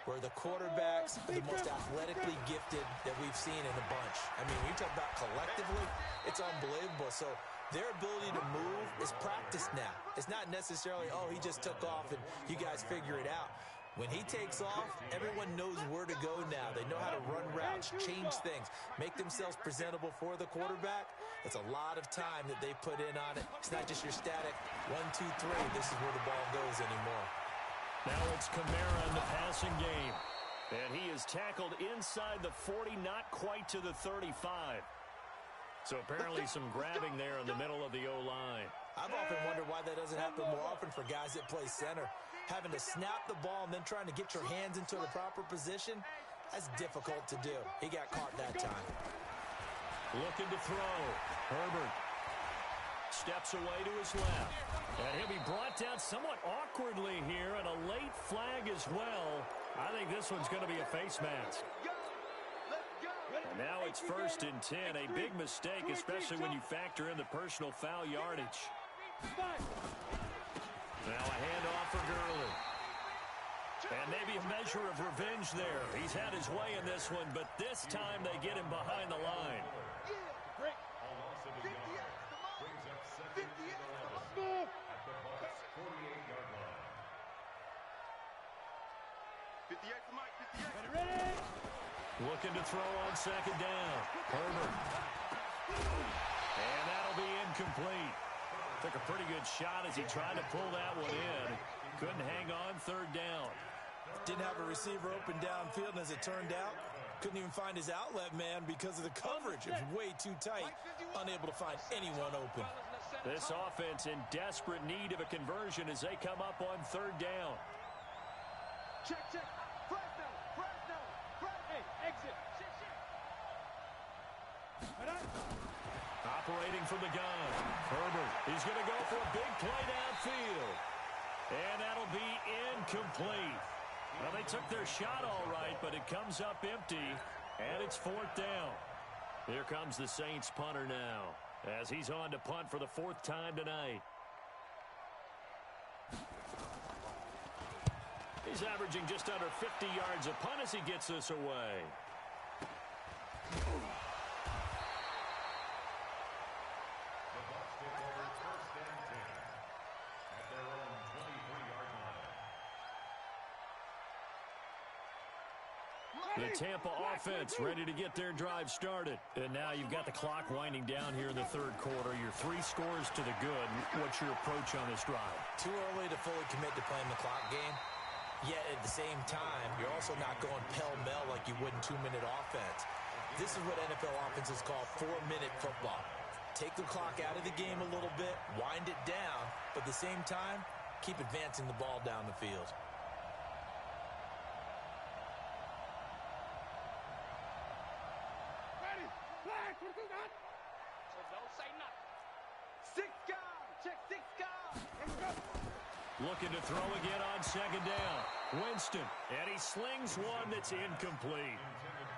where the quarterbacks are the most athletically gifted that we've seen in a bunch. I mean, when you talk about collectively, it's unbelievable. So their ability to move is practiced now. It's not necessarily, oh, he just took off and you guys figure it out. When he takes off, everyone knows where to go now. They know how to run routes, change things, make themselves presentable for the quarterback. It's a lot of time that they put in on it. It's not just your static 1, 2, 3. This is where the ball goes anymore. Now it's Kamara in the passing game. And he is tackled inside the 40, not quite to the 35. So apparently some grabbing there in the middle of the O-line. I've often wondered why that doesn't happen more often for guys that play center. Having to snap the ball and then trying to get your hands into the proper position, that's difficult to do. He got caught that time. Looking to throw. Herbert steps away to his left. And he'll be brought down somewhat awkwardly here, and a late flag as well. I think this one's going to be a face mask. And now it's 1st and 10. A big mistake, especially when you factor in the personal foul yardage. Now a handoff for Gurley. And maybe a measure of revenge there. He's had his way in this one, but this time they get him behind the line. Looking to throw on 2nd down. Herbert. And that'll be incomplete. Took a pretty good shot as he tried to pull that one in. Couldn't hang on 3rd down. Didn't have a receiver open downfield, and as it turned out, couldn't even find his outlet man because of the coverage. It was way too tight. Unable to find anyone open. This offense in desperate need of a conversion as they come up on 3rd down. Check. Fresno. Hey, exit. Operating from the gun. Herbert. He's going to go for a big play downfield. And that'll be incomplete. Well, they took their shot all right, but it comes up empty, and it's 4th down. Here comes the Saints punter now, as he's on to punt for the 4th time tonight. He's averaging just under 50 yards a punt as he gets this away. The Tampa offense ready to get their drive started. And now you've got the clock winding down here in the 3rd quarter. Your 3 scores to the good. What's your approach on this drive? Too early to fully commit to playing the clock game. Yet at the same time, you're also not going pell-mell like you would in 2-minute offense. This is what NFL offenses call 4-minute football. Take the clock out of the game a little bit, wind it down, but at the same time, keep advancing the ball down the field. Looking to throw again on 2nd down. Winston, and he slings one that's incomplete.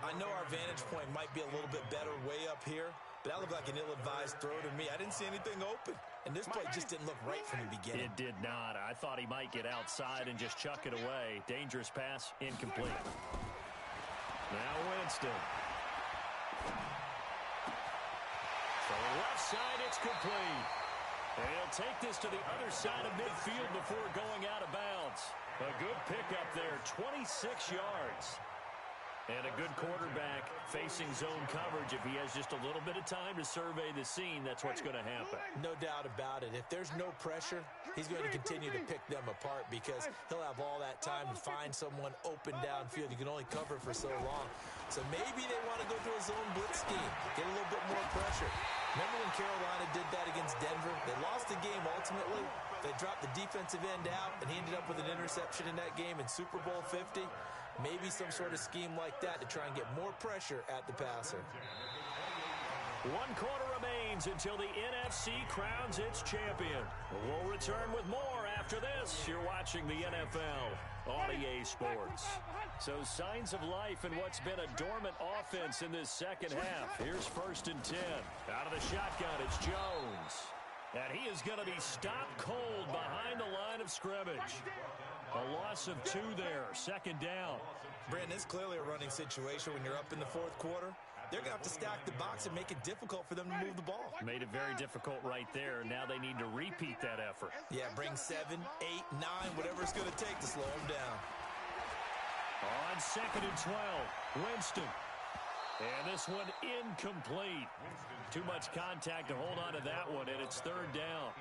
I know our vantage point might be a little bit better way up here, but that looked like an ill-advised throw to me. I didn't see anything open, and this play just didn't look right from the beginning. It did not. I thought he might get outside and just chuck it away. Dangerous pass, incomplete. Now Winston. So left side, it's complete. And he'll take this to the other side of midfield before going out of bounds. A good pickup there, 26 yards. And a good quarterback facing zone coverage. If he has just a little bit of time to survey the scene, that's what's going to happen. No doubt about it. If there's no pressure, he's going to continue to pick them apart because he'll have all that time to find someone open downfield. You can only cover for so long. So maybe they want to go to a zone blitz scheme, get a little bit more pressure. Remember when Carolina did that against Denver? They lost the game ultimately. They dropped the defensive end out, and he ended up with an interception in that game in Super Bowl 50. Maybe some sort of scheme like that to try and get more pressure at the passer. 1 quarter remains until the NFC crowns its champion. We'll return with more after this. You're watching the NFL on EA Sports. So signs of life in what's been a dormant offense in this second half. Here's 1st and 10. Out of the shotgun, it's Jones. And he is going to be stopped cold behind the line of scrimmage. A loss of 2 there, 2nd down. Brandon, it's clearly a running situation when you're up in the 4th quarter. They're going to have to stack the box and make it difficult for them to move the ball. Made it very difficult right there. Now they need to repeat that effort. Yeah, bring 7, 8, 9, whatever it's going to take to slow them down. On 2nd and 12, Winston. And this one incomplete. Too much contact to hold on to that one, and it's 3rd down.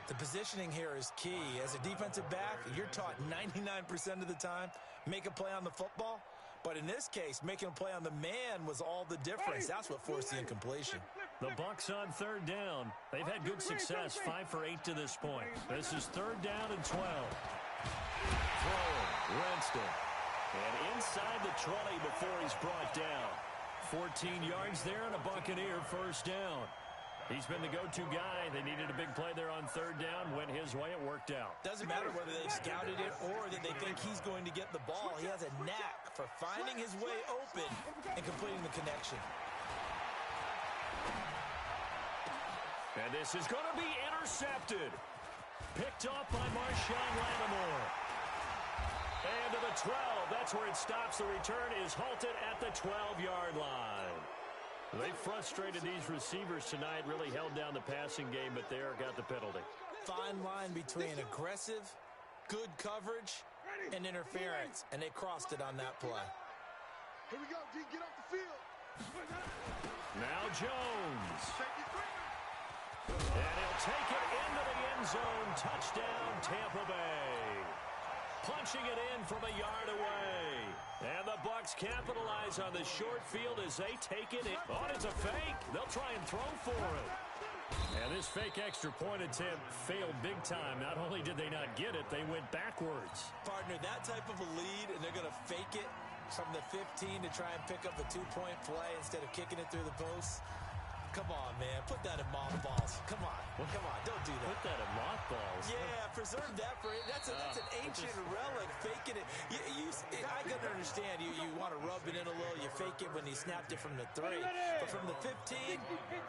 The positioning here is key. As a defensive back, you're taught 99% of the time, make a play on the football. But in this case, making a play on the man was all the difference. That's what forced the incompletion. The Bucs on 3rd down. They've had good success, 5 for 8 to this point. This is 3rd down and 12. Throwing, Winston. And inside the 20 before he's brought down. 14 yards there and a Buccaneer 1st down. He's been the go-to guy. They needed a big play there on 3rd down. Went his way. It worked out. Doesn't matter whether they've scouted it or that they think he's going to get the ball. He has a knack for finding his way open and completing the connection. And this is going to be intercepted. Picked off by Marshawn Lattimore. And to the 12. That's where it stops. The return is halted at the 12-yard line. They frustrated these receivers tonight, really held down the passing game, but there got the penalty. Fine line between aggressive, good coverage, and interference, and they crossed it on that play. Here we go, D. Get off the field. Now Jones. And he'll take it into the end zone. Touchdown, Tampa Bay. Punching it in from a yard away. And the Bucs capitalize on the short field as they take it in. Oh, it's a fake. They'll try and throw for it. And this fake extra point attempt failed big time. Not only did they not get it, they went backwards. Partner, that type of a lead, and they're going to fake it from the 15 to try and pick up a 2-point play instead of kicking it through the post. Come on, man. Put that in mothballs. Come on. Come on. Don't do that. Put that in mothballs. Yeah, preserve that for it. That's an ancient relic. Faking it. I can understand. You want to rub it in a little. You fake it when you snapped it from the 3. But from the 15,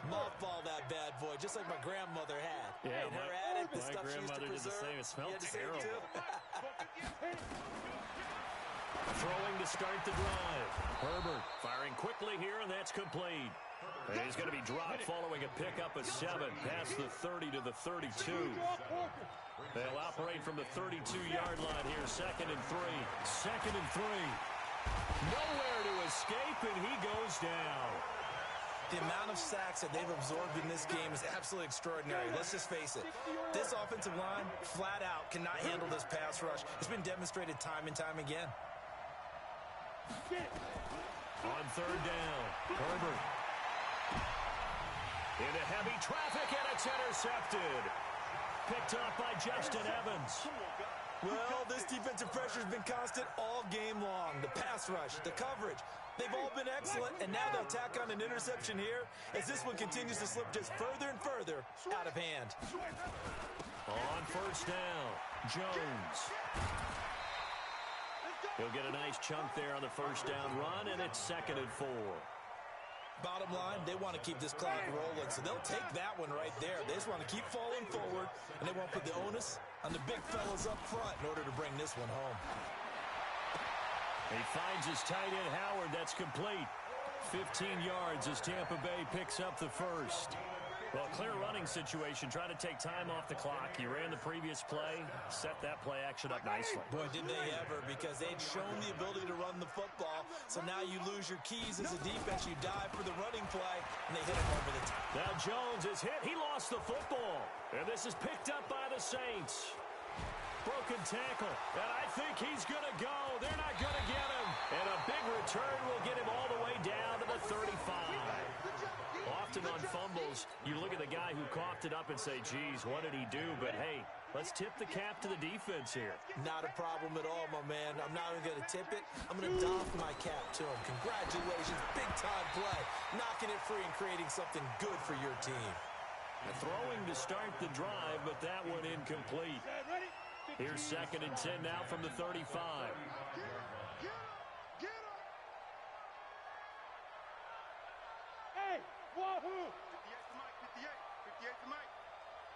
mothball that bad boy, just like my grandmother had. Yeah, and her at it, the stuff she used to grandmother did the preserve. same. It smelled terrible. Throwing to start the drive. Herbert firing quickly here, and that's complete. And he's going to be dropped following a pickup of 7 past the 30 to the 32. They'll operate from the 32-yard line here. 2nd and 3. 2nd and 3. Nowhere to escape, and he goes down. The amount of sacks that they've absorbed in this game is absolutely extraordinary. Let's just face it. This offensive line, flat out, cannot handle this pass rush. It's been demonstrated time and time again. On 3rd down, Herbert. Into heavy traffic, and it's intercepted. Picked off by Justin Evans. Well, this defensive pressure has been constant all game long. The pass rush, the coverage, they've all been excellent, and now they'll tack on an interception here as this one continues to slip just further and further out of hand. On 1st down, Jones. He'll get a nice chunk there on the 1st down run, and it's 2nd and 4. Bottom line, they want to keep this clock rolling, so they'll take that one right there. They just want to keep falling forward, and they won't put the onus on the big fellas up front in order to bring this one home. He finds his tight end, Howard. That's complete. 15 yards as Tampa Bay picks up the 1st. Well, clear running situation, trying to take time off the clock. He ran the previous play, set that play action up nicely. Boy, did they ever, because they'd shown the ability to run the football. So now you lose your keys as a defense. You dive for the running play, and they hit him over the top. Now Jones is hit. He lost the football. And this is picked up by the Saints. Broken tackle. And I think he's going to go. They're not going to get him. And a big return will get him all the way down to the 35. Often on fumbles, you look at the guy who coughed it up and say, geez, what did he do? But, hey, let's tip the cap to the defense here. Not a problem at all, my man. I'm not even going to tip it. I'm going to doff my cap to him. Congratulations. Big-time play. Knocking it free and creating something good for your team. Throwing to start the drive, but that one incomplete. Here's 2nd and 10 now from the 35. Hey, wahoo! 58 to Mike.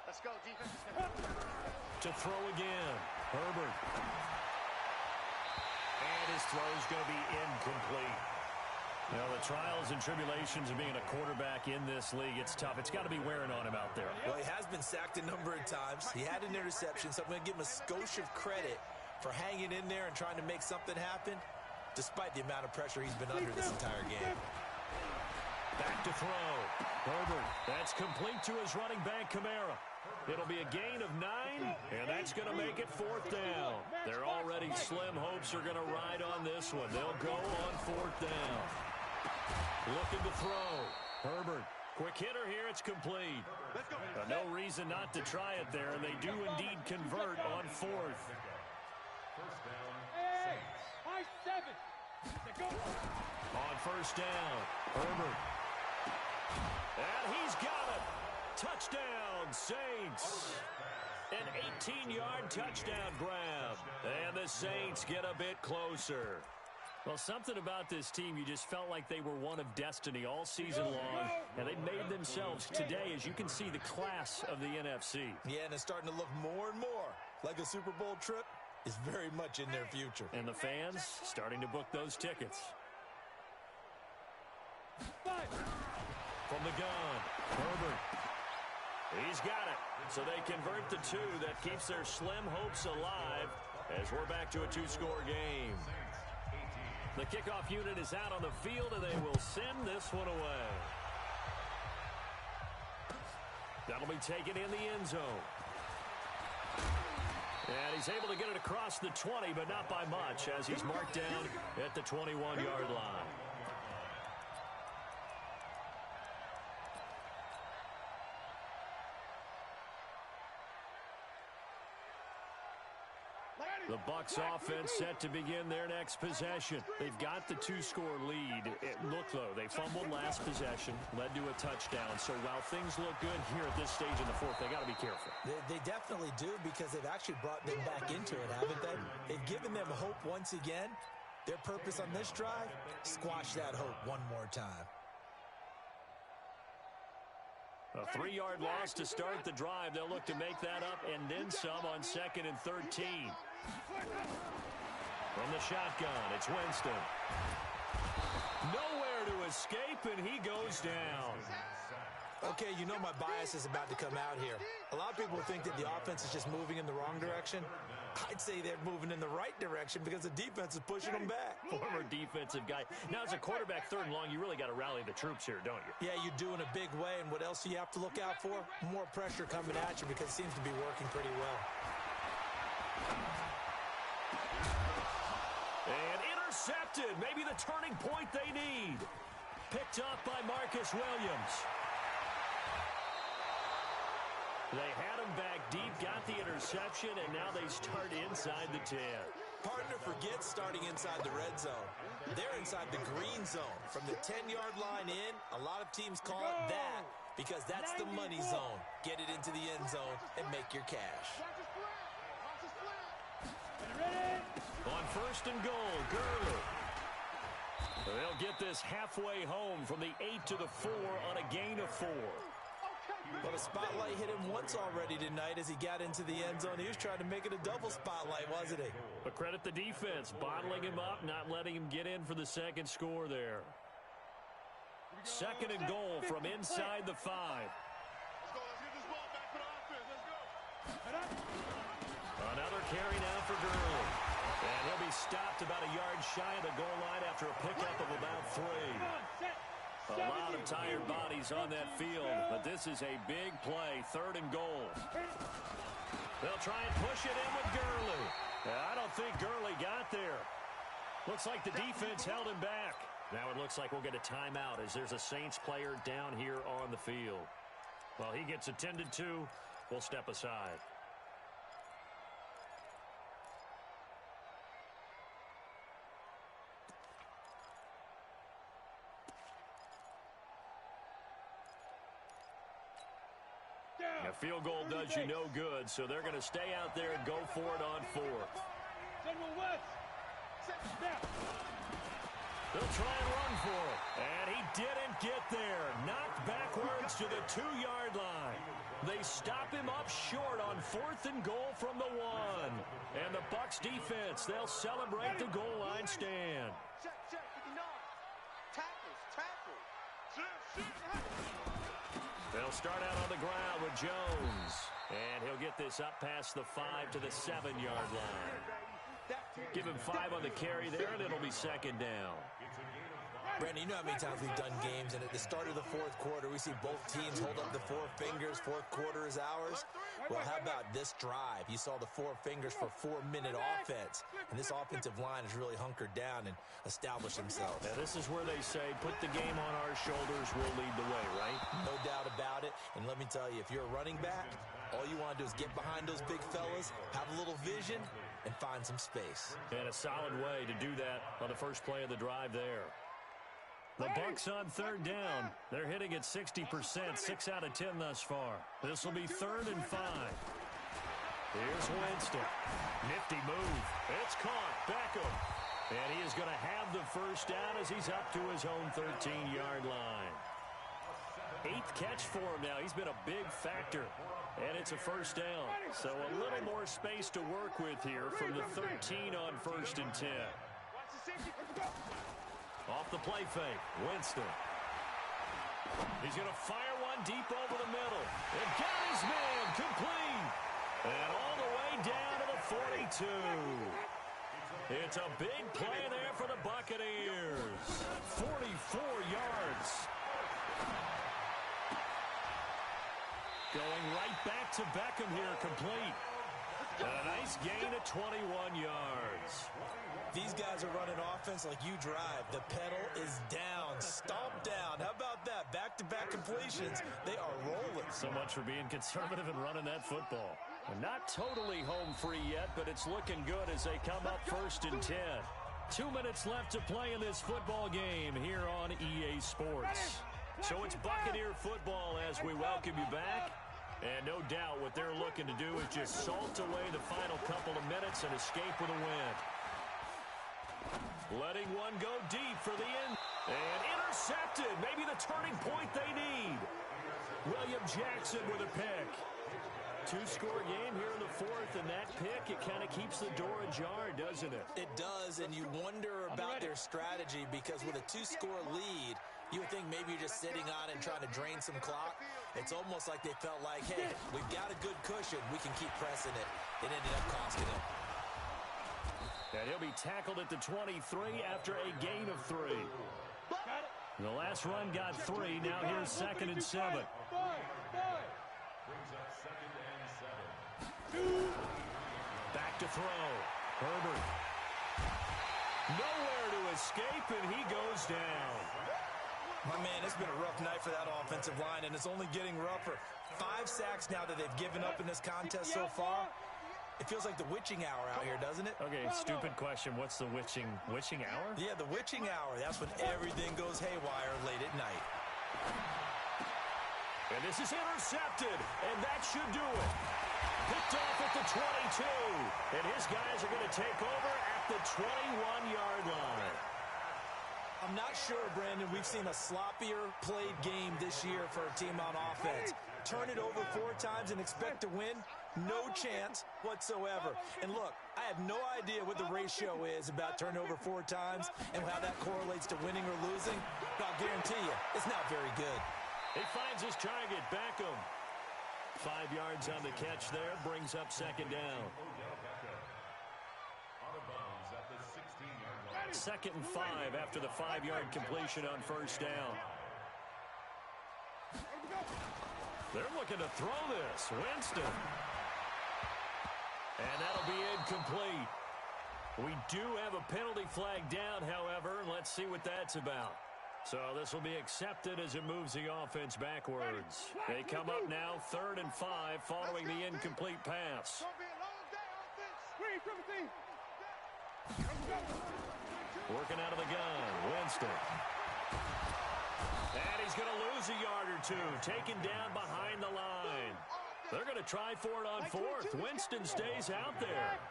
Let's go, defense. To throw again, Herbert. And his throw is going to be incomplete. Now, the trials and tribulations of being a quarterback in this league, it's tough. It's got to be wearing on him out there. Well, he has been sacked a number of times. He had an interception, so I'm going to give him a skosh of credit for hanging in there and trying to make something happen. despite the amount of pressure he's been under this entire game. Back to throw. Herbert. That's complete to his running back, Kamara. It'll be a gain of 9, and that's going to make it 4th down. Their already slim hopes are going to ride on this one. They'll go on 4th down. Looking to throw. Herbert. Quick hitter here. It's complete. No reason not to try it there, and they do indeed convert on 4th. First down, Hey, Saints. I 7. On 1st down, Herbert. And he's got it. Touchdown, Saints. An 18-yard touchdown grab. And the Saints get a bit closer. Well, something about this team, you just felt like they were one of destiny all season long. And they made themselves today, as you can see, the class of the NFC. Yeah, and it's starting to look more and more like a Super Bowl trip is very much in their future. And the fans starting to book those tickets. From the gun, Herbert. He's got it. So they convert the 2. That keeps their slim hopes alive as we're back to a 2-score game. The kickoff unit is out on the field, and they will send this one away. That'll be taken in the end zone. And he's able to get it across the 20, but not by much, as he's marked down at the 21-yard line. The Bucs offense set to begin their next possession. They've got the 2-score lead. Look, though, they fumbled last possession, led to a touchdown. So while things look good here at this stage in the 4th, they got to be careful. They definitely do, because they've actually brought them back into it, haven't they? They've given them hope once again. Their purpose on this drive, squash that hope one more time. A 3-yard loss to start the drive. They'll look to make that up and then some on 2nd and 13. From the shotgun, it's Winston. Nowhere to escape, and he goes down. Okay, you know my bias is about to come out here. A lot of people think that the offense is just moving in the wrong direction. I'd say they're moving in the right direction because the defense is pushing them back. Former defensive guy. Now, as a quarterback, 3rd and long, you really got to rally the troops here, don't you? Yeah, you do in a big way, and what else do you have to look out for? More pressure coming at you, because it seems to be working pretty well. And intercepted. Maybe the turning point they need. Picked up by Marcus Williams. They had him back deep, got the interception, and now they start inside the 10. Partner forgets starting inside the red zone. They're inside the green zone. From the 10-yard line in, a lot of teams call it that because that's the money zone. Get it into the end zone and make your cash. On 1st and goal, Gurley. They'll get this halfway home from the 8 to the 4 on a gain of 4. Well, the spotlight hit him once already tonight as he got into the end zone. He was trying to make it a double spotlight, wasn't he? But credit the defense, bottling him up, not letting him get in for the 2nd score there. 2nd and goal from inside the 5. Another carry now for Gurley. And he'll be stopped about a yard shy of the goal line after a pickup of about 3. A lot of tired bodies on that field, but this is a big play, 3rd and goal. They'll try and push it in with Gurley. I don't think Gurley got there. Looks like the defense held him back. Now it looks like we'll get a timeout as there's a Saints player down here on the field. Well, he gets attended to. We'll step aside. A field goal does you no good, so they're going to stay out there and go for it on 4th. They'll try and run for it, and he didn't get there. Knocked backwards to the 2-yard line. They stop him up short on 4th and goal from the 1. And the Bucs defense, they'll celebrate the goal line stand. Check, 59. Tackles. They'll start out on the ground with Jones. And he'll get this up past the 5 to the 7-yard line. Give him 5 on the carry there, and it'll be second down. Brandon, you know how many times we've done games, and at the start of the fourth quarter, we see both teams hold up the 4 fingers. Fourth quarter is ours. Well, how about this drive? You saw the 4 fingers for 4-minute offense, and this offensive line has really hunkered down and established themselves. Now, this is where they say, put the game on our shoulders, we'll lead the way, right? No doubt about it, and let me tell you, if you're a running back, all you want to do is get behind those big fellas, have a little vision, and find some space. And a solid way to do that on the first play of the drive there. The Bucs on third down. They're hitting at 60%, 6 out of 10 thus far. This will be 3rd and 5. Here's Winston. Nifty move. It's caught. Beckham. And he is going to have the first down as he's up to his own 13-yard line. 8th catch for him now. He's been a big factor. And it's a first down. So a little more space to work with here from the 13 on 1st and 10. Off the play fake, Winston. He's going to fire one deep over the middle. And got his man complete. And all the way down to the 42. It's a big play there for the Buccaneers. 44 yards. Going right back to Beckham here, complete. And a nice gain of 21 yards. These guys are running offense like you drive. The pedal is down, stomped down. How about that? Back-to-back completions. They are rolling. So much for being conservative and running that football. And not totally home free yet, but it's looking good as they come up 1st and 10. 2 minutes left to play in this football game here on EA Sports. So it's Buccaneer football as we welcome you back. And no doubt what they're looking to do is just salt away the final couple of minutes and escape with a win. Letting one go deep for the end. And intercepted. Maybe the turning point they need. William Jackson with a pick. 2-score game here in the 4th, and that pick, it kind of keeps the door ajar, doesn't it? It does, and you wonder about their strategy because with a 2-score lead, you would think maybe you're just sitting on it and trying to drain some clock. It's almost like they felt like, hey, we've got a good cushion. We can keep pressing it. It ended up costing them. And he'll be tackled at the 23 after a gain of 3. The last run got 3. Now here's 2nd and 7. Brings up 2nd and 7. Back to throw. Herbert. Nowhere to escape, and he goes down. My man, it's been a rough night for that offensive line, and it's only getting rougher. 5 sacks now that they've given up in this contest so far. It feels like the witching hour out here, doesn't it? Okay, stupid question. What's the witching hour? Yeah, the witching hour. That's when everything goes haywire late at night. And this is intercepted, and that should do it. Picked off at the 22, and his guys are going to take over at the 21-yard line. I'm not sure, Brandon, we've seen a sloppier played game this year for a team on offense. Turn it over 4 times and expect to win? No chance whatsoever. And look, I have no idea what the ratio is about turnover 4 times and how that correlates to winning or losing, but I'll guarantee you, it's not very good. He finds his target, Beckham. 5 yards on the catch there, brings up 2nd down. Out of bounds at the 16-yard line. 2nd and 5 after the 5-yard completion on 1st down. They're looking to throw this. Winston. And that'll be incomplete. We do have a penalty flag down, however, and let's see what that's about. So this will be accepted as it moves the offense backwards. They come up now 3rd and 5 following the incomplete pass. Working out of the gun, Winston. And he's going to lose a yard or 2, taken down behind the line. They're going to try for it on 4th. Winston stays out there.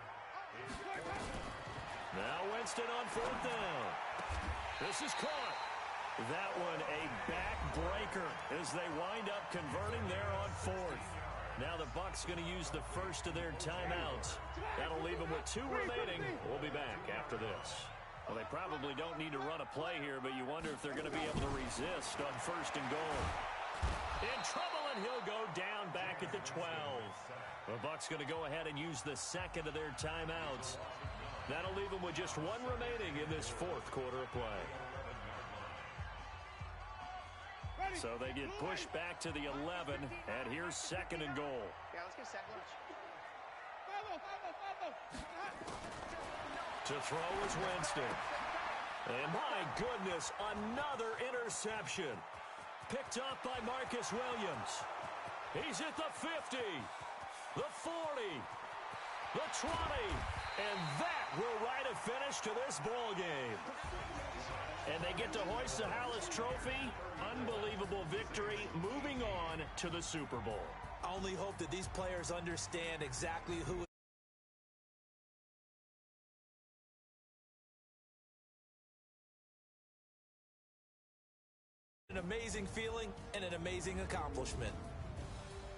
Now Winston on 4th down. This is caught. That one a backbreaker as they wind up converting there on 4th. Now the Bucs going to use the first of their timeouts. That'll leave them with 2 remaining. We'll be back after this. Well, they probably don't need to run a play here, but you wonder if they're going to be able to resist on 1st and goal. In trouble, and he'll go down back at the 12. The Bucs going to go ahead and use the 2nd of their timeouts. That'll leave them with just one remaining in this fourth quarter of play. So they get pushed back to the 11, and here's second and goal. Yeah, let's get second. To throw is Winston. And my goodness, another interception. Picked up by Marcus Williams. He's at the 50, the 40, the 20, and that will write a finish to this ball game. And they get to hoist the Hallis Trophy. Unbelievable victory, moving on to the Super Bowl. I only hope that these players understand exactly who an amazing feeling and an amazing accomplishment.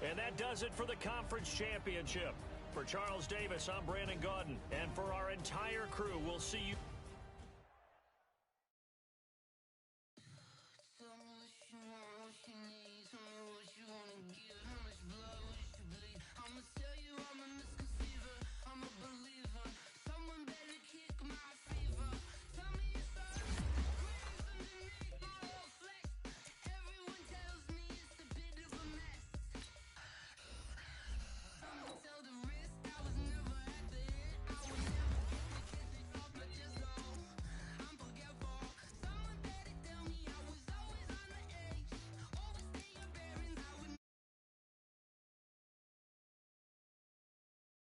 And that does it for the conference championship. For Charles Davis, I'm Brandon Gaudin. And for our entire crew, we'll see you.